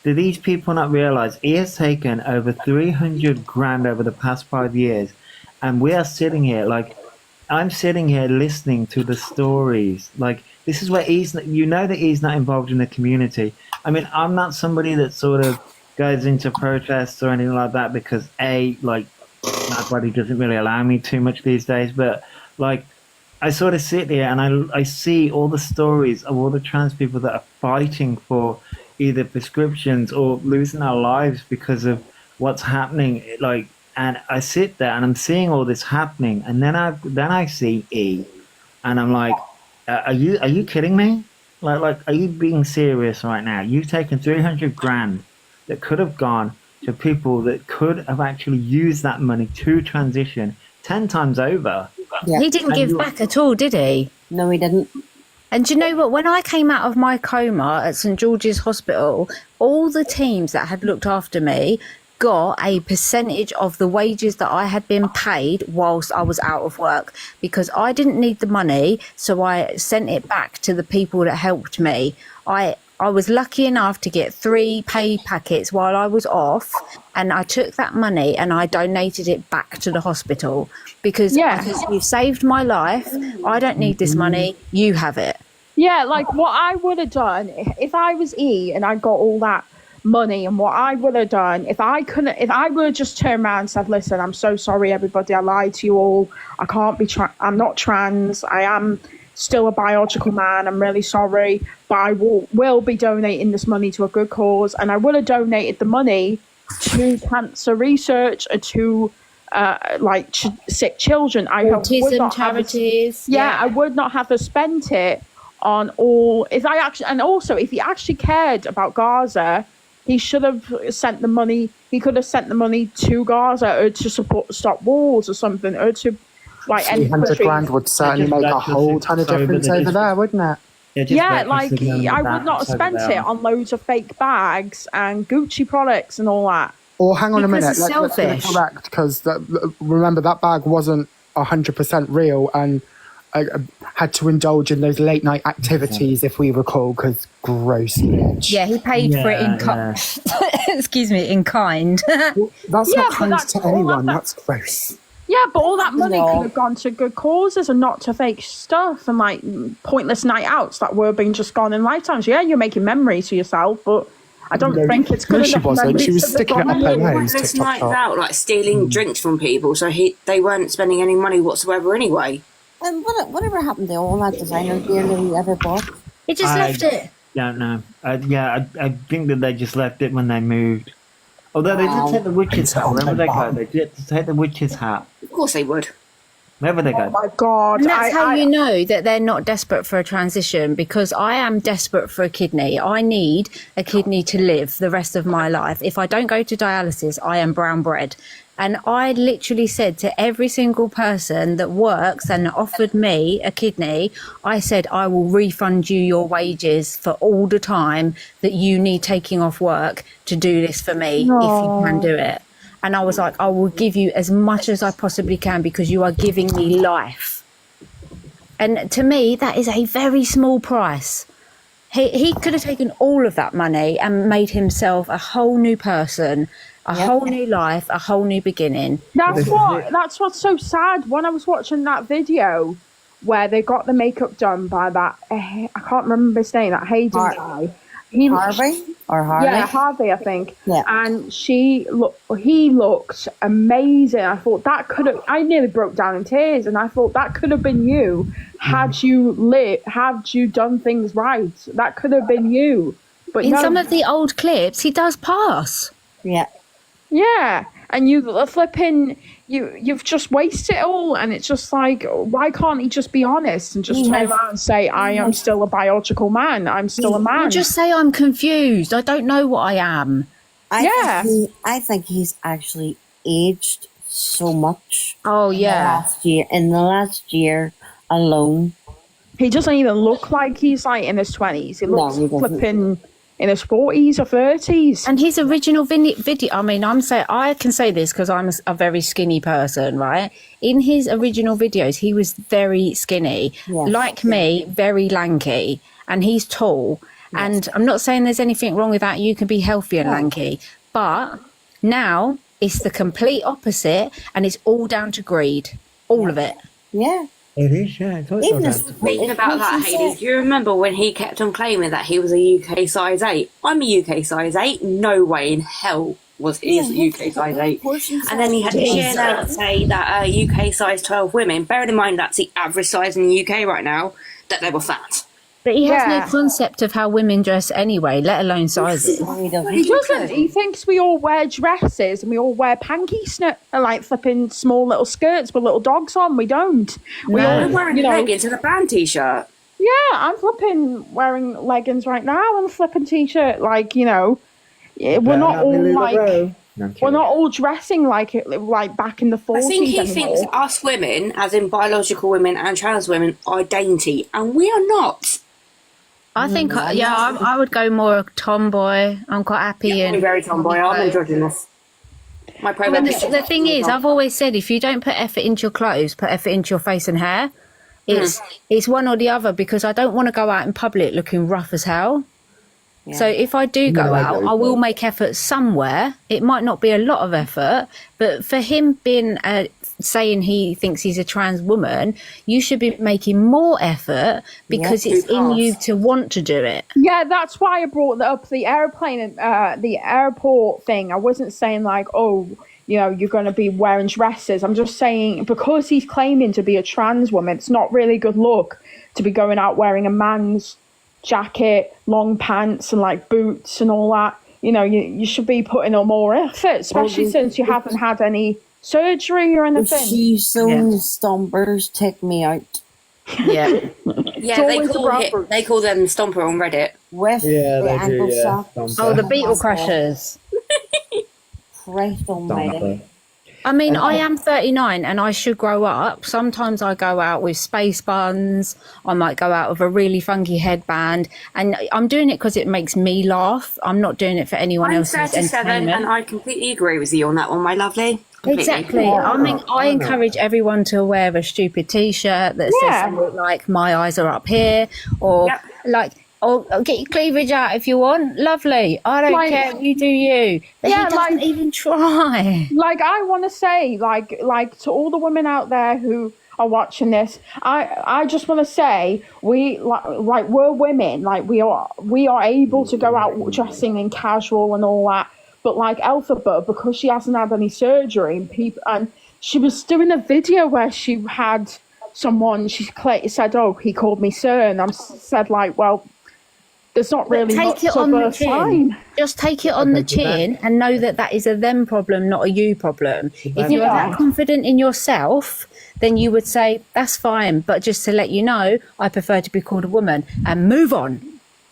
do these people not realize he has taken over 300 grand over the past 5 years, and we are sitting here like, I'm sitting here listening to the stories. Like, this is where that he's not involved in the community. I mean, I'm not somebody that sort of goes into protests or anything like that because like my body doesn't really allow me too much these days. But like, I sort of sit here and I see all the stories of all the trans people that are fighting for either prescriptions or losing our lives because of what's happening. And I sit there and I'm seeing all this happening, and then I see E, And I'm like, are you kidding me? Like, are you being serious right now? You've taken 300 grand that could have gone to people that could have actually used that money to transition 10 times over. Yeah. He didn't And give you- back at all, did he? No, he didn't. And do you know what? When I came out of my coma at St George's Hospital, all the teams that had looked after me got a percentage of the wages that I had been paid whilst I was out of work, because I didn't need the money, so I sent it back to the people that helped me. I was lucky enough to get 3 pay packets while I was off, and I took that money and I donated it back to the hospital because you saved my life. I don't need this money. You have it. Yeah, like what I would have done if I was E and I got all that money, and what I would have done if I would have just turned around and said, listen, I'm so sorry everybody, I lied to you all, I can't be I'm not trans, I am still a biological man, I'm really sorry, but I will be donating this money to a good cause. And I would have donated the money to cancer research and to sick children. Autism charities. I would not have spent it on all. If he actually cared about Gaza, he should have sent the money. He could have sent the money to Gaza or to stop wars or something, or to like any 300 grand would certainly make a whole ton of difference over there, wouldn't it? Yeah, like I would not have spent it on loads of fake bags and Gucci products and all that. Or hang on a minute, Because it's let's get it selfish. correct, because remember that bag wasn't 100% real, and I had to indulge in those late night activities, if we recall, because gross bitch. Yeah, he paid for it in kind. Excuse me, in kind. That's not kind that's to all anyone, that- that's gross. Yeah, but all that money No. could have gone to good causes and not to fake stuff and like pointless night outs that were being just gone in lifetimes. Yeah, you're making memories for yourself, but I don't think it's good No, she enough wasn't. memories She was to the sticking it up government. her nose. Pointless TikTok nights top. out, like stealing drinks from people, so they weren't spending any money whatsoever anyway. And whatever happened to all that designer gear that he ever bought? He just left it. Don't know. I think that they just left it when they moved. Although they did take the witch's hat. Wherever they go, they did take the witch's hat. Of course they would. Wherever they Oh go. my God. And that's how you know that they're not desperate for a transition, because I am desperate for a kidney. I need a kidney to live the rest of my life. If I don't go to dialysis, I am brown bread. And I literally said to every single person that works and offered me a kidney, I said, I will refund you your wages for all the time that you need taking off work to do this for me, if you can do it. And I was like, I will give you as much as I possibly can because you are giving me life. And to me, that is a very small price. He could have taken all of that money and made himself a whole new person, a whole new life, a whole new beginning. That's what's so sad. When I was watching that video where they got the makeup done by that, I can't remember his name, that Hayden guy. Harvey? Yeah, Harvey, I think. Yeah. And he looked amazing. I thought I nearly broke down in tears, and I thought that could have been you had you done things right. That could have been you. But In no. some of the old clips, he does pass. Yeah. Yeah, and you've just wasted it all, and it's just like, why can't he just be honest and just turn around and say, I am still a biological man, I'm still a man. Or just say, I'm confused, I don't know what I am. I think he's actually aged so much. Oh, yeah. In the last year alone. He doesn't even look like he's like in his 20s. He looks he doesn't. flipping in his 40s or 30s. And his original video, I mean, I can say this because I'm a very skinny person, right? In his original videos, he was very skinny, like me, very lanky, and he's tall. Yes. And I'm not saying there's anything wrong with that. You can be healthy and lanky, but now it's the complete opposite, and it's all down to greed, all of it. Yeah. It is, yeah. Speaking about that, Hayley, do you remember when he kept on claiming that he was a UK size 8? I'm a UK size 8. No way in hell was he a UK size 8. And then he had to share out say that UK size 12 women, bearing in mind that's the average size in the UK right now, that they were fat. But he has Yeah. no concept of how women dress anyway, let alone sizes. No, he doesn't. He doesn't. He thinks we all wear dresses and we all wear like flipping small little skirts with little dogs on. We don't. We No. all, I'm wearing you know, leggings and a band t-shirt. yeah, I'm flipping wearing leggings right now and a flipping t-shirt. Like, you know, we're not all like, No, I'm we're kidding. not all dressing like it, like back in the 40s I think he anymore. thinks us women, as in biological women and trans women, are dainty, and we are not. I think, I would go more tomboy. I'm quite happy. I'm and very tomboy. I'm androgynous. My But profile the thing is, I've always said, if you don't put effort into your clothes, put effort into your face and hair. It's one or the other, because I don't want to go out in public looking rough as hell. Yeah. So if I do go No, I out, don't. I will make effort somewhere. It might not be a lot of effort, but for him being saying he thinks he's a trans woman, you should be making more effort because it's in you to want to do it. Yeah, that's why I brought up the airplane, the airport thing. I wasn't saying like, oh, you know, you're going to be wearing dresses. I'm just saying, because he's claiming to be a trans woman, it's not really good look to be going out wearing a man's jacket, long pants and like boots and all that. You know, you should be putting on more effort, especially since you haven't had any surgery or anything. She's those stompers take me out Yeah. Yeah, they call them Stomper on Reddit. with Yeah, the they do, ankle yeah. sock. Oh, the beetle crushers. Christ almighty. I mean, I am 39 and I should grow up. Sometimes I go out with space buns. I might go out with a really funky headband. And I'm doing it because it makes me laugh. I'm not doing it for anyone I'm else's 37 entertainment. and I completely agree with you on that one, my lovely. Completely. Exactly. I mean, I encourage everyone to wear a stupid T-shirt that says something like "My eyes are up here," or like, "Oh, get your cleavage out if you want." Lovely. I don't Like- care. You do you. But Yeah, he doesn't like- even try. Like, I want to say, like to all the women out there who are watching this, I just want to say, we're women, like we are able to go out dressing in casual and all that. But like Elphaba, because she hasn't had any surgery, and she was doing a video where she had someone, she said, "Oh, he called me sir," and I said like, well, there's not really Take much it of on the a chin. sign. Just take it on the chin and know that that is a them problem, not a you problem. If you were that confident in yourself, then you would say, that's fine. But just to let you know, I prefer to be called a woman, and move on.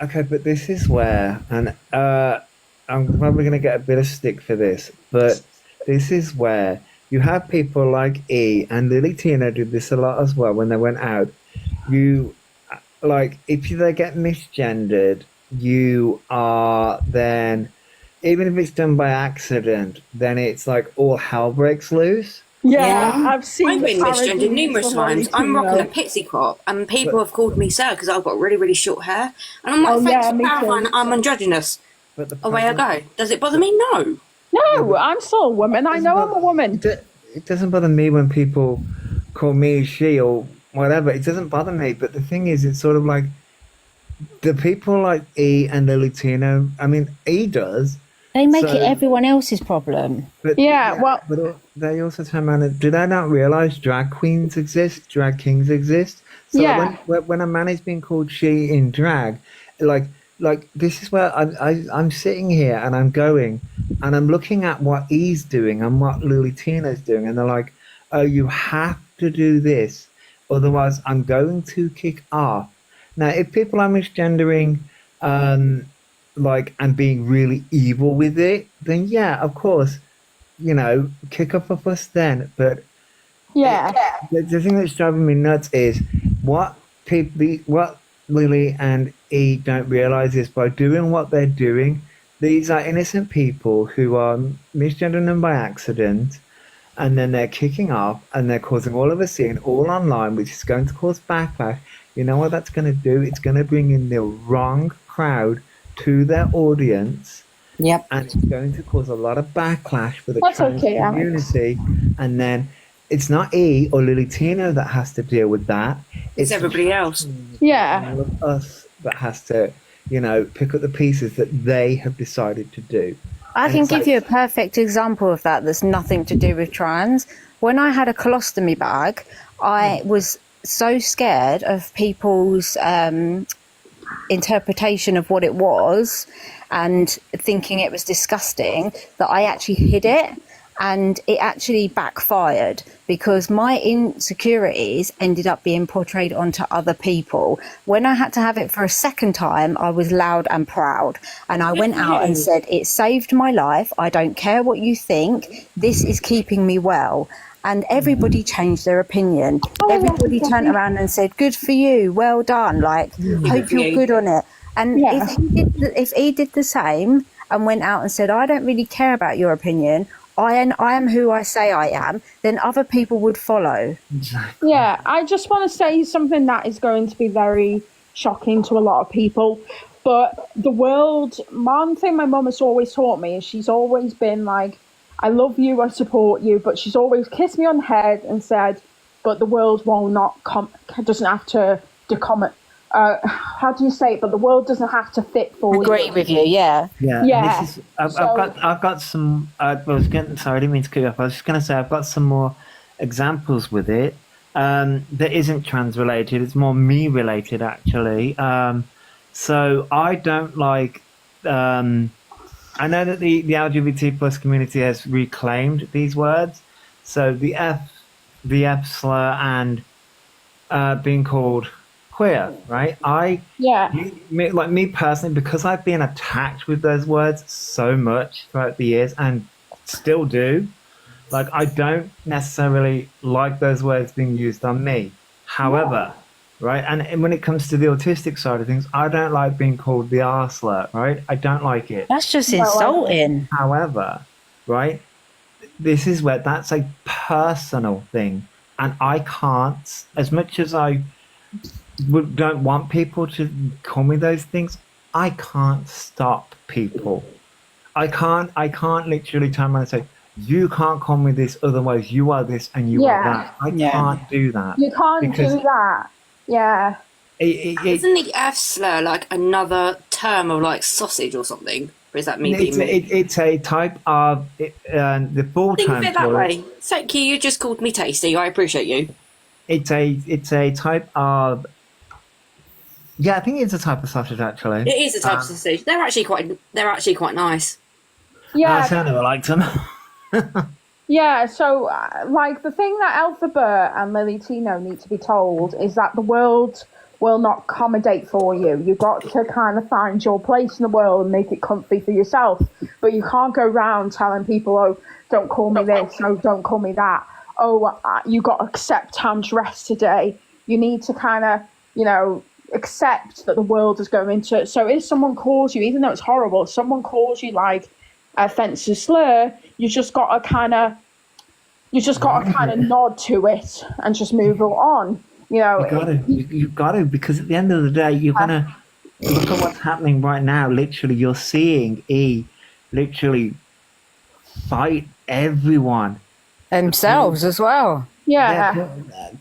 Okay, but this is where, and I'm probably going to get a bit of stick for this, but this is where you have people like E and Lily Tina did this a lot as well when they went out. You, like, if they get misgendered, you are then, even if it's done by accident, then it's like all hell breaks loose. Yeah, I've seen. I've been misgendered numerous times. I'm rocking a pixie crop, and people have called me sir because I've got really, really short hair. And I'm like, thanks for clarifying, I'm androgynous. But the Away I go. Does it bother me? No. No, I'm still a woman. I know I'm a woman. It doesn't bother me when people call me she or whatever. It doesn't bother me. But the thing is, it's sort of like the people like E and Lily Tina. I mean, E does. They make So- it everyone else's problem. But, but they also turn around and do they not realize drag queens exist, drag kings exist? So Yeah. when a man is being called she in drag, like this is where I'm sitting here and I'm going and I'm looking at what he's doing and what Lily Tina's doing, and they're like, oh, you have to do this, otherwise I'm going to kick off. Now, if people are misgendering, like, and being really evil with it, then yeah, of course, you know, kick up a fuss then. But Yeah. the thing that's driving me nuts is what Lily and E don't realize is by doing what they're doing, these are innocent people who are misgendering them by accident, and then they're kicking off and they're causing all of a scene all online, which is going to cause backlash. You know what that's going to do? It's going to bring in the wrong crowd to their audience. Yep. And it's going to cause a lot of backlash for the That's trans okay, Alex. community. And then it's not E or Lily Tina that has to deal with that. It's everybody else. Yeah. all of us that has to, you know, pick up the pieces that they have decided to do. I And can it's give like- you a perfect example of that that's nothing to do with trans. When I had a colostomy bag, I was so scared of people's interpretation of what it was and thinking it was disgusting that I actually hid it. And it actually backfired because my insecurities ended up being portrayed onto other people. When I had to have it for a second time, I was loud and proud. And I went out and said, it saved my life. I don't care what you think. This is keeping me well. And everybody changed their opinion. Everybody turned around and said, good for you. Well done. Like, hope you're good on it. And if he did the same and went out and said, I don't really care about your opinion, I am who I say I am, then other people would follow. Yeah, I just want to say something that is going to be very shocking to a lot of people. But the world, one thing my mum has always taught me is she's always been like, I love you, I support you, but she's always kissed me on the head and said, but the world will not doesn't have to how do you say it? But the world doesn't have to fit for Agree you. with you, yeah. Yeah. This is, I've got some. I didn't mean to cut you off. I was just going to say I've got some more examples with it. That isn't trans related. It's more me related actually. So I don't like. I know that the LGBT plus community has reclaimed these words. So the F slur and being called queer, right? Like me personally, because I've been attacked with those words so much throughout the years and still do, like I don't necessarily like those words being used on me. However, right, and when it comes to the autistic side of things, I don't like being called the R slur, right? I don't like it. That's just insulting. However, right, this is where that's a personal thing, and I can't, as much as I don't want people to call me those things, I can't stop people. I can't literally turn around and say, you can't call me this, otherwise you are this and you are that. I can't do that. You can't do that. Yeah. Isn't the F slur like another term of like sausage or something? Or is that me being me? It's a type of the full Think term of it that for way. it. Thank you. You just called me tasty. I appreciate you. It's a type of. Yeah, I think it's a type of sausage actually. It is a type of sausage. They're actually quite nice. Yeah. I never liked them. Yeah, so like the thing that Elphaba and Lily Tino need to be told is that the world will not accommodate for you. You've got to kind of find your place in the world and make it comfy for yourself. But you can't go around telling people, oh, don't call me this, oh, don't call me that. Oh, you got to accept how I'm dressed today. You need to kind of, accept that the world is going to. So if someone calls you, even though it's horrible, if someone calls you like a offensive slur, you just got to kind of nod to it and just move on. You've got to, because at the end of the day, you're gonna look at what's happening right now. Literally, you're seeing E literally fight everyone themselves as well. Yeah,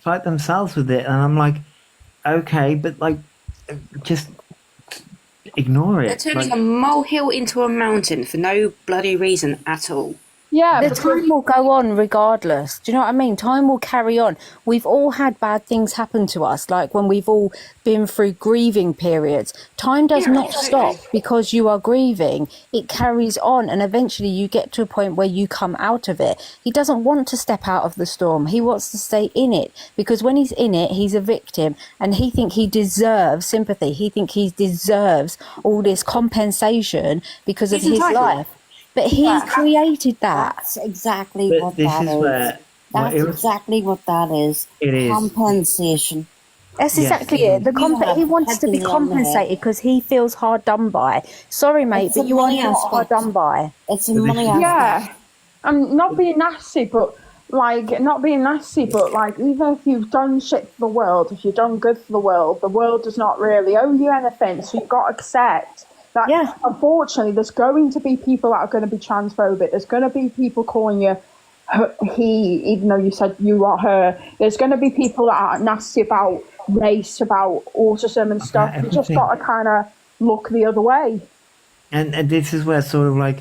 fight themselves with it, and I'm like, okay, but like, just ignore it. They're turning a molehill into a mountain for no bloody reason at all. Yeah, the time will go on regardless. Do you know what I mean? Time will carry on. We've all had bad things happen to us, like when we've all been through grieving periods. Time does not stop because you are grieving. It carries on, and eventually you get to a point where you come out of it. He doesn't want to step out of the storm. He wants to stay in it, because when he's in it, he's a victim, and he thinks he deserves sympathy. He thinks he deserves all this compensation because of his life. But he created that. That's exactly But what this that is is. where That's exactly what that is. It is. Compensation. That's exactly it. He wants to be compensated because he feels hard done by. Sorry, mate, but you are not hard done by. It's a money aspect. Yeah, I'm not being nasty, but even if you've done shit for the world, if you've done good for the world does not really owe you anything. So you've got to accept that. Yeah. Unfortunately, there's going to be people that are going to be transphobic. There's going to be people calling you he, even though you said you are her. There's going to be people that are nasty about race, about autism and stuff. You just got to kind of look the other way. And this is where sort of like,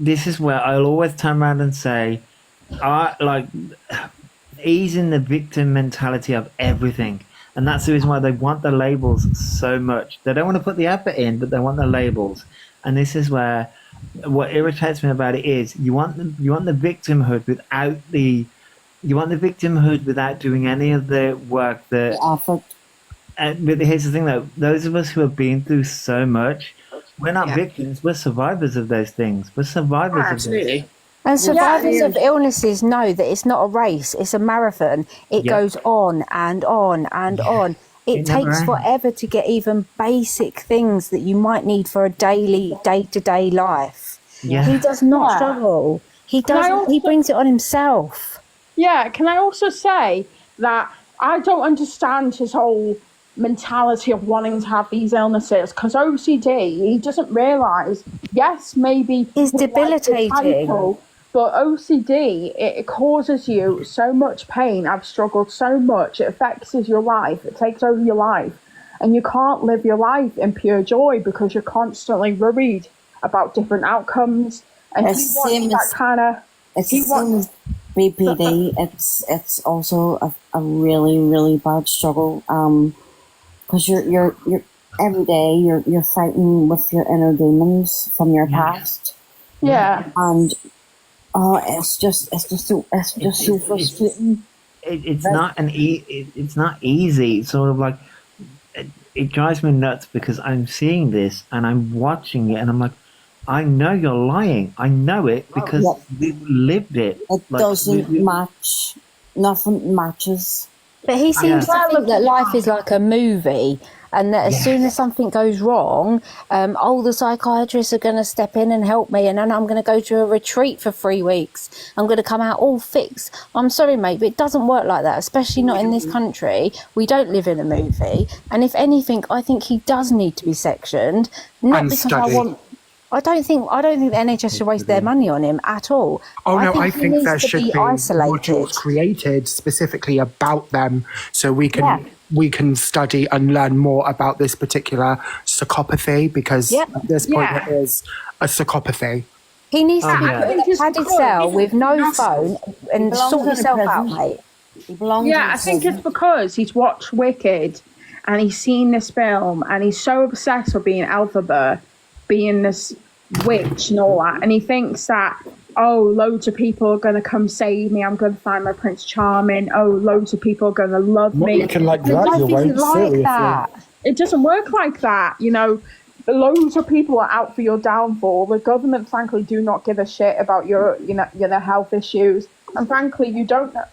this is where I'll always turn around and say, he's in the victim mentality of everything. and that's the reason why they want the labels so much. They don't want to put the effort in, but they want the labels. And this is where what irritates me about it is you want the victimhood without doing any of the work that. Effort. But here's the thing, though: those of us who have been through so much, we're not victims. We're survivors of those things. We're survivors of those. Absolutely. And survivors of illnesses know that it's not a race, it's a marathon. It goes on and on and on. It never takes ends. forever to get even basic things that you might need for a daily, day-to-day life. Yeah. He does not struggle. He doesn't. He brings it on himself. Yeah, can I also say that I don't understand his whole mentality of wanting to have these illnesses, because OCD, he doesn't realise, yes, maybe It's debilitating. Title, but OCD, it causes you so much pain. I've struggled so much. It affects your life. It takes over your life. And you can't live your life in pure joy because you're constantly worried about different outcomes. And It's he wants same that as- kind of... It's the same as BPD. It's also a really, really bad struggle. Because you're every day you're fighting with your inner demons from your past. Yeah. And it's just so frustrating. It's not it's not easy. It's sort of like it drives me nuts because I'm seeing this and I'm watching it and I'm like, I know you're lying. I know it because we've lived it. It doesn't match. Nothing matches. But he seems to think that life is like a movie, and that as soon as something goes wrong, the psychiatrists are going to step in and help me, and then I'm going to go to a retreat for 3 weeks. I'm going to come out all fixed. I'm sorry, mate, but it doesn't work like that, especially not in this country. We don't live in a movie. And if anything, I think he does need to be sectioned. Not And because study. I don't think the NHS should waste their money on him at all. Oh no, I he think needs there to should be isolated. modules created specifically about them, so we can study and learn more about this particular psychopathy, because at this point it is a psychopathy. He needs to be yeah. put in a padded cell with no phone and belongs sort in a yourself out, prison. mate. He belongs in Yeah, I think prison. it's because he's watched Wicked and he's seen this film and he's so obsessed with being Elphaba, being this witch and all that, and he thinks that, oh, loads of people are going to come save me, I'm going to find my Prince Charming, oh, loads of people are going to love me. You can like Life drag your isn't weight, like seriously. that. It doesn't work like that, you know. Loads of people are out for your downfall. The government, frankly, do not give a shit about your health issues. And frankly,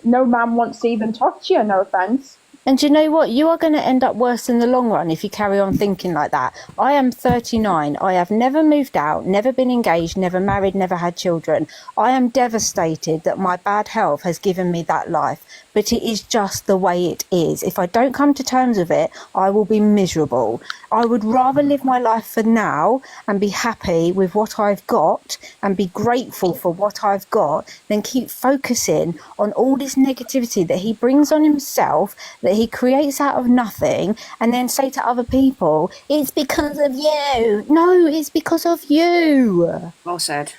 no man wants to even touch you, no offence. And do you know what? You are going to end up worse in the long run if you carry on thinking like that. I am 39. I have never moved out, never been engaged, never married, never had children. I am devastated that my bad health has given me that life. But it is just the way it is. If I don't come to terms with it, I will be miserable. I would rather live my life for now and be happy with what I've got and be grateful for what I've got than keep focusing on all this negativity that he brings on himself, that he creates out of nothing, and then say to other people, it's because of you. No, it's because of you. Well said.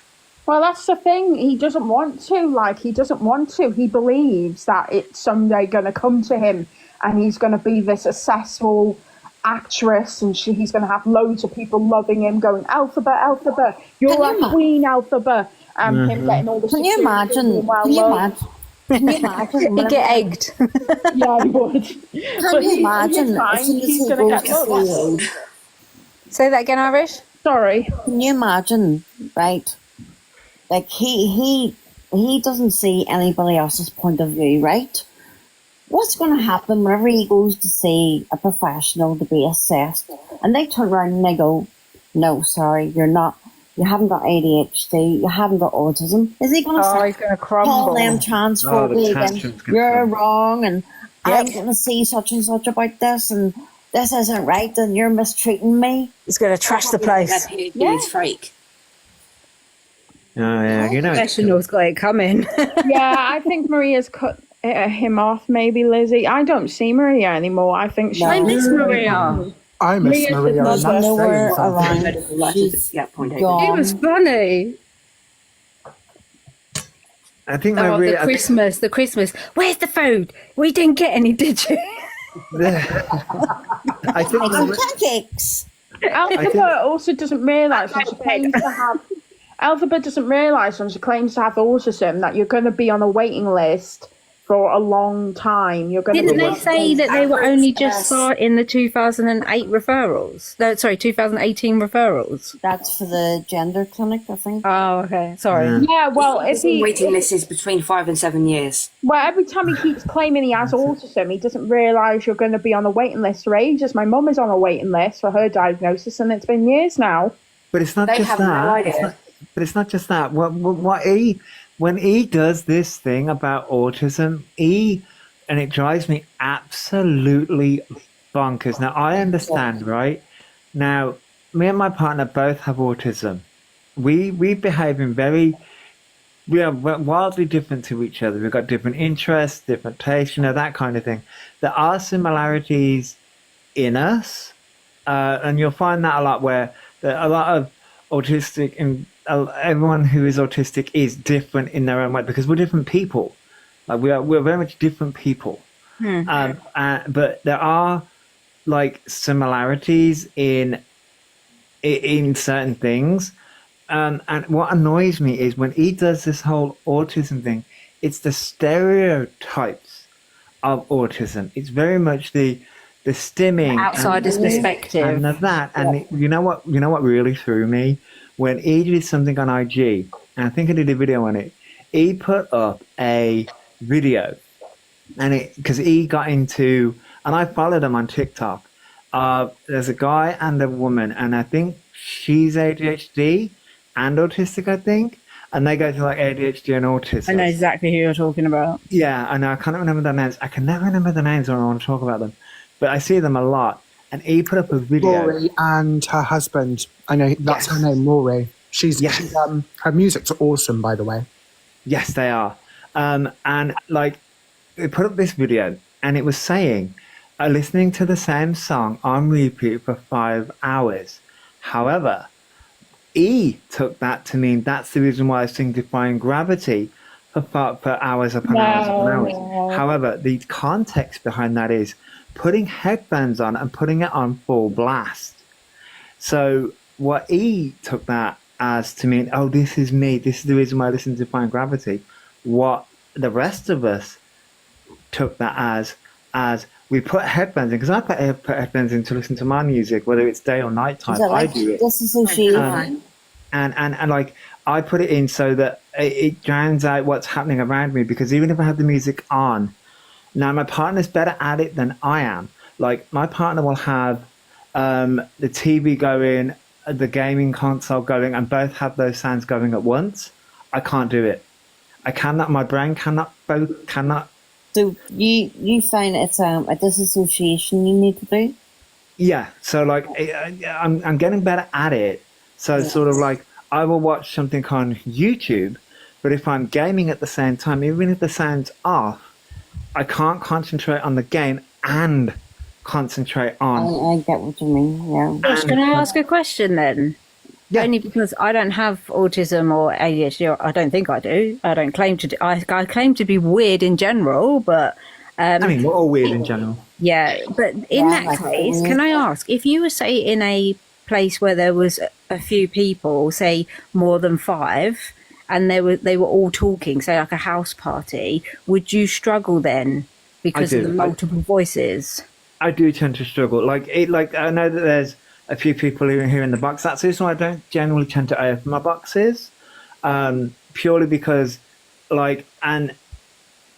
Well, that's the thing. He doesn't want to. He doesn't want to. He believes that it's someday going to come to him and he's going to be this successful actress and he's going to have loads of people loving him, going, Elphaba, Elphaba, you're a queen, Elphaba. Him getting all the Can you imagine? Can you imagine? He'd get egged. Yeah, he would. Can you imagine? As soon as He's he going to goes get to loads. see, Say that again, Irish. Sorry. can you imagine? Right? Like he doesn't see anybody else's point of view, right? What's going to happen whenever he goes to see a professional to be assessed, and they turn around and they go, "No, sorry, you're not. You haven't got ADHD. You haven't got autism." Is he going to He's going to crumble. call them transphobic and you're wrong, and I'm going to see such and such about this, and this isn't right, and you're mistreating me? He's going to trash the place. He's fake. Oh yeah, you know. Professional's got it coming. Yeah, I think Maria's cut him off, maybe Lizzie. I don't see Maria anymore. I think she... I miss Maria. I miss Maria. Maria's And that's nowhere saying something. around. She's Point gone. It was funny. I think Oh, Maria. the Christmas. Where's the food? We didn't get any, did you? I think Making pancakes. Elphaba also doesn't realise when she claims to have. Elphaba doesn't realise when she claims to have autism that you're going to be on a waiting list for a long time. You're going Didn't to be. they say that they were only just starting the 2008 referrals? No, sorry, 2018 referrals. That's for the gender clinic, I think. Oh, okay. Sorry. Yeah, well, if he. Waiting list is between 5 and 7 years. Well, every time he keeps claiming he has autism, he doesn't realise you're going to be on a waiting list for ages. My mum is on a waiting list for her diagnosis, and it's been years now. But it's not They just have no that. idea. But it's not just that. When he does this thing about autism, and it drives me absolutely bonkers. Now I understand, right? Now me and my partner both have autism. We behave in we are wildly different to each other. We've got different interests, different tastes, that kind of thing. There are similarities in us, and you'll find that a lot where a lot of autistic and everyone who is autistic is different in their own way because we're different people. Like we're very much different people. But there are like similarities in certain things. And what annoys me is when he does this whole autism thing, it's the stereotypes of autism. It's very much the stimming, Outsider's perspective. and that. And you know what really threw me? When he did something on IG, and I think I did a video on it, he put up a video, and because he got into, and I followed him on TikTok. There's a guy and a woman, and I think she's ADHD and autistic, I think, and they go through like ADHD and autism. I know exactly who you're talking about. Yeah, I know. I can't remember their names. I can never remember the names when I want to talk about them, but I see them a lot. And he put up a video. Rory and her husband. I know that's her name, Rory. She's her music's awesome, by the way. Yes, they are. And like, they put up this video, and it was saying, listening to the same song on repeat for 5 hours. However, he took that to mean that's the reason why I sing Defying Gravity for hours upon hours upon hours. However, the context behind that is putting headphones on and putting it on full blast. So what he took that as to mean, oh, this is me, this is the reason why I listen to Defying Gravity. What the rest of us took that as we put headphones in, because I put headphones in to listen to my music, whether it's day or night time. I do it. Disassociation. And like, I put it in so that it drowns out what's happening around me, because even if I have the music on, now my partner's better at it than I am. Like, my partner will have the TV going, the gaming console going, and both have those sounds going at once. I can't do it. I cannot. My brain cannot. Both cannot. So you find it's a disassociation you need to do? Yeah. So like, I'm getting better at it. So it's sort of like, I will watch something on YouTube, but if I'm gaming at the same time, even if the sound's off, I can't concentrate on the game and concentrate on. I get what you mean. Yeah. Josh, can I ask a question then? Yeah. Only because I don't have autism or ADHD, or I don't think I do. I don't claim to do. I claim to be weird in general, but I mean, we're all weird in general. yeah. But in that case, can I ask if you were, say, in a place where there was a few people, say more than 5, and they were all talking, say like a house party, would you struggle then because of the multiple voices? I do tend to struggle. Like I know that there's a few people even here in the box. That's the reason why I don't generally tend to open my boxes, purely because, like, and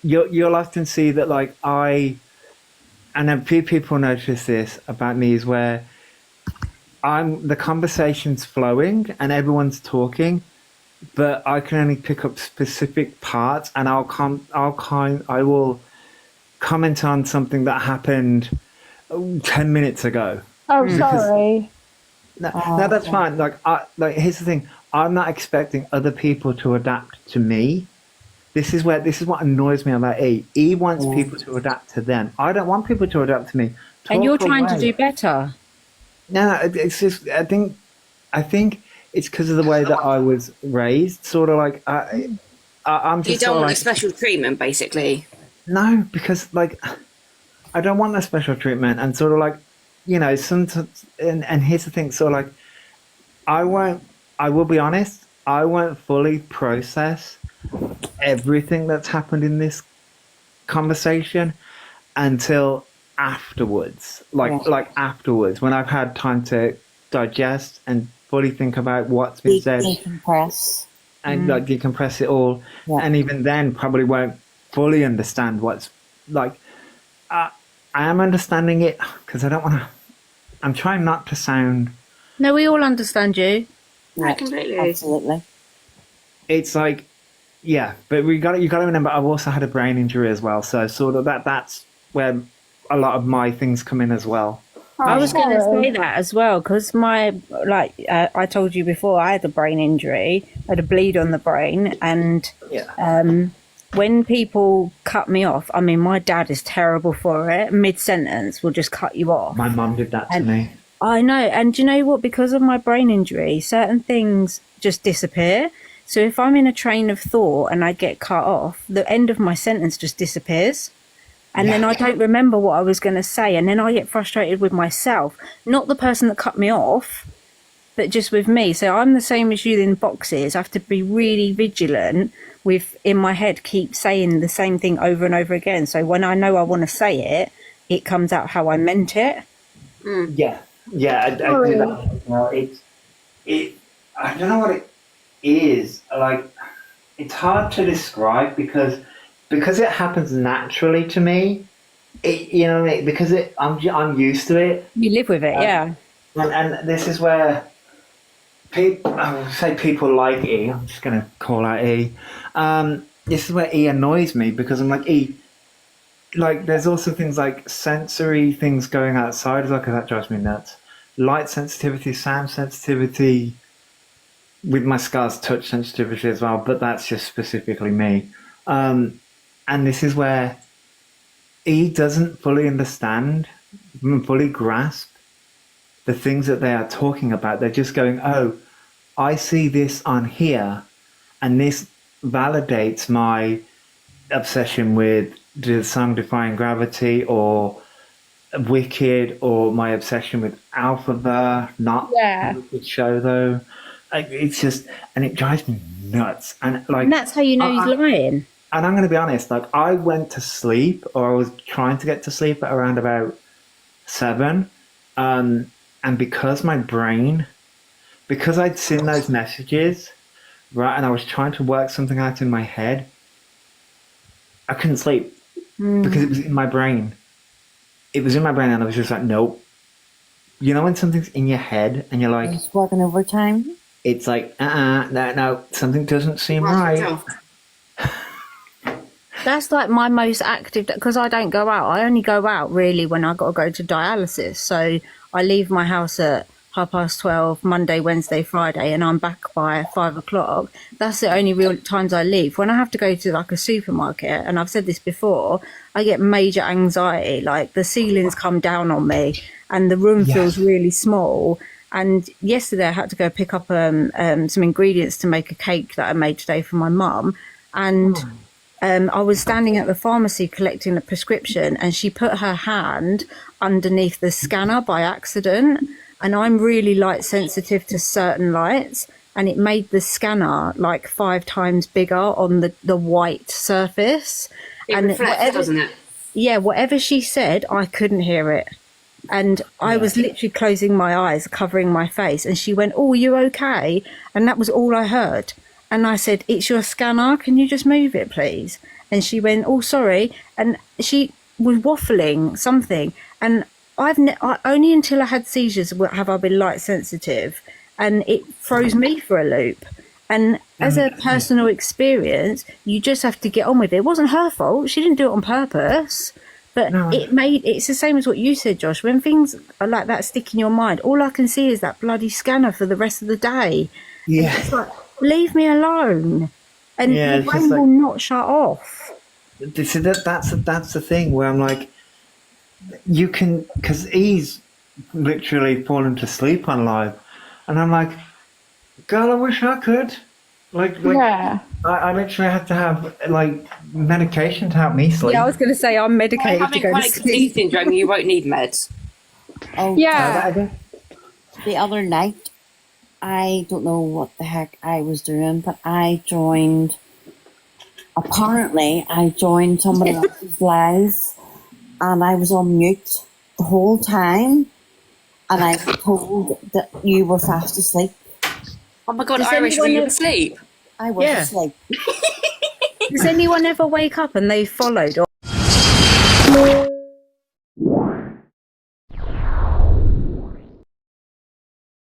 you'll often see that, like, and a few people notice this about me, is where the conversation's flowing and everyone's talking, but I can only pick up specific parts, and I will comment on something that happened 10 minutes ago. Oh, sorry. No, that's fine. Like, here's the thing. I'm not expecting other people to adapt to me. This is what annoys me about E. E wants people to adapt to them. I don't want people to adapt to me. And you're trying to do better. No, it's just, I think it's because of the way that I was raised. Sort of like, I'm just. You don't sort of want like, special treatment, basically. no, because like, I don't want the special treatment. And sort of like, sometimes, and here's the thing, sort of like, I won't, I will be honest, I won't fully process everything that's happened in this conversation until afterwards, Yeah. like afterwards, when I've had time to digest and fully think about what's been said Decompress. and like decompress it all. Yeah. And even then, probably won't fully understand what's like. I am understanding it because I don't want to. I'm trying not to sound. No, we all understand you. Yeah, completely. Absolutely. It's like, yeah, but you got to remember, I've also had a brain injury as well, so sort of that's where a lot of my things come in as well. I was going to say that as well because I told you before, I had a brain injury, I had a bleed on the brain, and when people cut me off, I mean, my dad is terrible for it. Mid sentence, will just cut you off. My mum did that to me. I know, and do you know what? Because of my brain injury, certain things just disappear. So if I'm in a train of thought and I get cut off, the end of my sentence just disappears. And then I don't remember what I was going to say. And then I get frustrated with myself, not the person that cut me off, but just with me. So I'm the same as you in boxes. I have to be really vigilant with, in my head, keep saying the same thing over and over again. So when I know I want to say it, it comes out how I meant it. Yeah, I do that. Well, I don't know what it is. Like, it's hard to describe because it happens naturally to me. You know what I mean? Because I'm used to it. You live with it, yeah. And this is where people like E. I'm just gonna call out E. This is where E annoys me because I'm like, E. Like, there's also things like sensory things going outside as well, because that drives me nuts. Light sensitivity, sound sensitivity, with my scars, touch sensitivity as well, but that's just specifically me. And this is where E doesn't fully understand, fully grasp the things that they are talking about. They're just going, oh, I see this on here, and this validates my obsession with the song Defying Gravity or Wicked, or my obsession with Elphaba, not the Wicked show though. It's just, and it drives me nuts. And like, And that's how you know he's lying. And I'm going to be honest, like, I went to sleep, or I was trying to get to sleep at around about 7. And because my brain, because I'd seen those messages, right, and I was trying to work something out in my head, I couldn't sleep because it was in my brain. It was in my brain, and I was just like, nope. You know when something's in your head and you're like, It's working overtime. it's like, no, something doesn't seem right. That's like my most active, because I don't go out. I only go out really when I got to go to dialysis. So I leave my house at 12:30 Monday, Wednesday, Friday, and I'm back by 5 o'clock. That's the only real times I leave. When I have to go to like a supermarket, and I've said this before, I get major anxiety. Like, the ceilings come down on me and the room feels really small. And yesterday I had to go pick up some ingredients to make a cake that I made today for my mum. And I was standing at the pharmacy collecting a prescription, and she put her hand underneath the scanner by accident. And I'm really light sensitive to certain lights, and it made the scanner like 5 times bigger on the white surface. It and reflects, doesn't it? Yeah, whatever she said, I couldn't hear it. And I was literally closing my eyes, covering my face, and she went, "Oh, are you okay?" And that was all I heard. And I said, "It's your scanner, can you just move it, please?" And she went, "Oh, sorry." And she was waffling something. And only until I had seizures have I been light sensitive, and it throws me for a loop. And as a personal experience, you just have to get on with it. It wasn't her fault. She didn't do it on purpose. But it's the same as what you said, Josh. When things are like that stick in your mind, all I can see is that bloody scanner for the rest of the day. Yeah. It's like, leave me alone. And your brain will not shut off. That's the thing where I'm like, you can, because he's literally fallen to sleep on live, and I'm like, girl, I wish I could, Yeah. I literally had to have like medication to help me sleep. Yeah, I was going to say I'm By medicated to having go to chronic fatigue sleep. syndrome, you won't need meds. Oh, Yeah. the other night, I don't know what the heck I was doing, but apparently I joined somebody else's live, and I was on mute the whole time, and I was told that you were fast asleep. Oh my god, Does Irish, were anyone you have- asleep? I was Yeah. asleep. Does anyone ever wake up and they followed? Or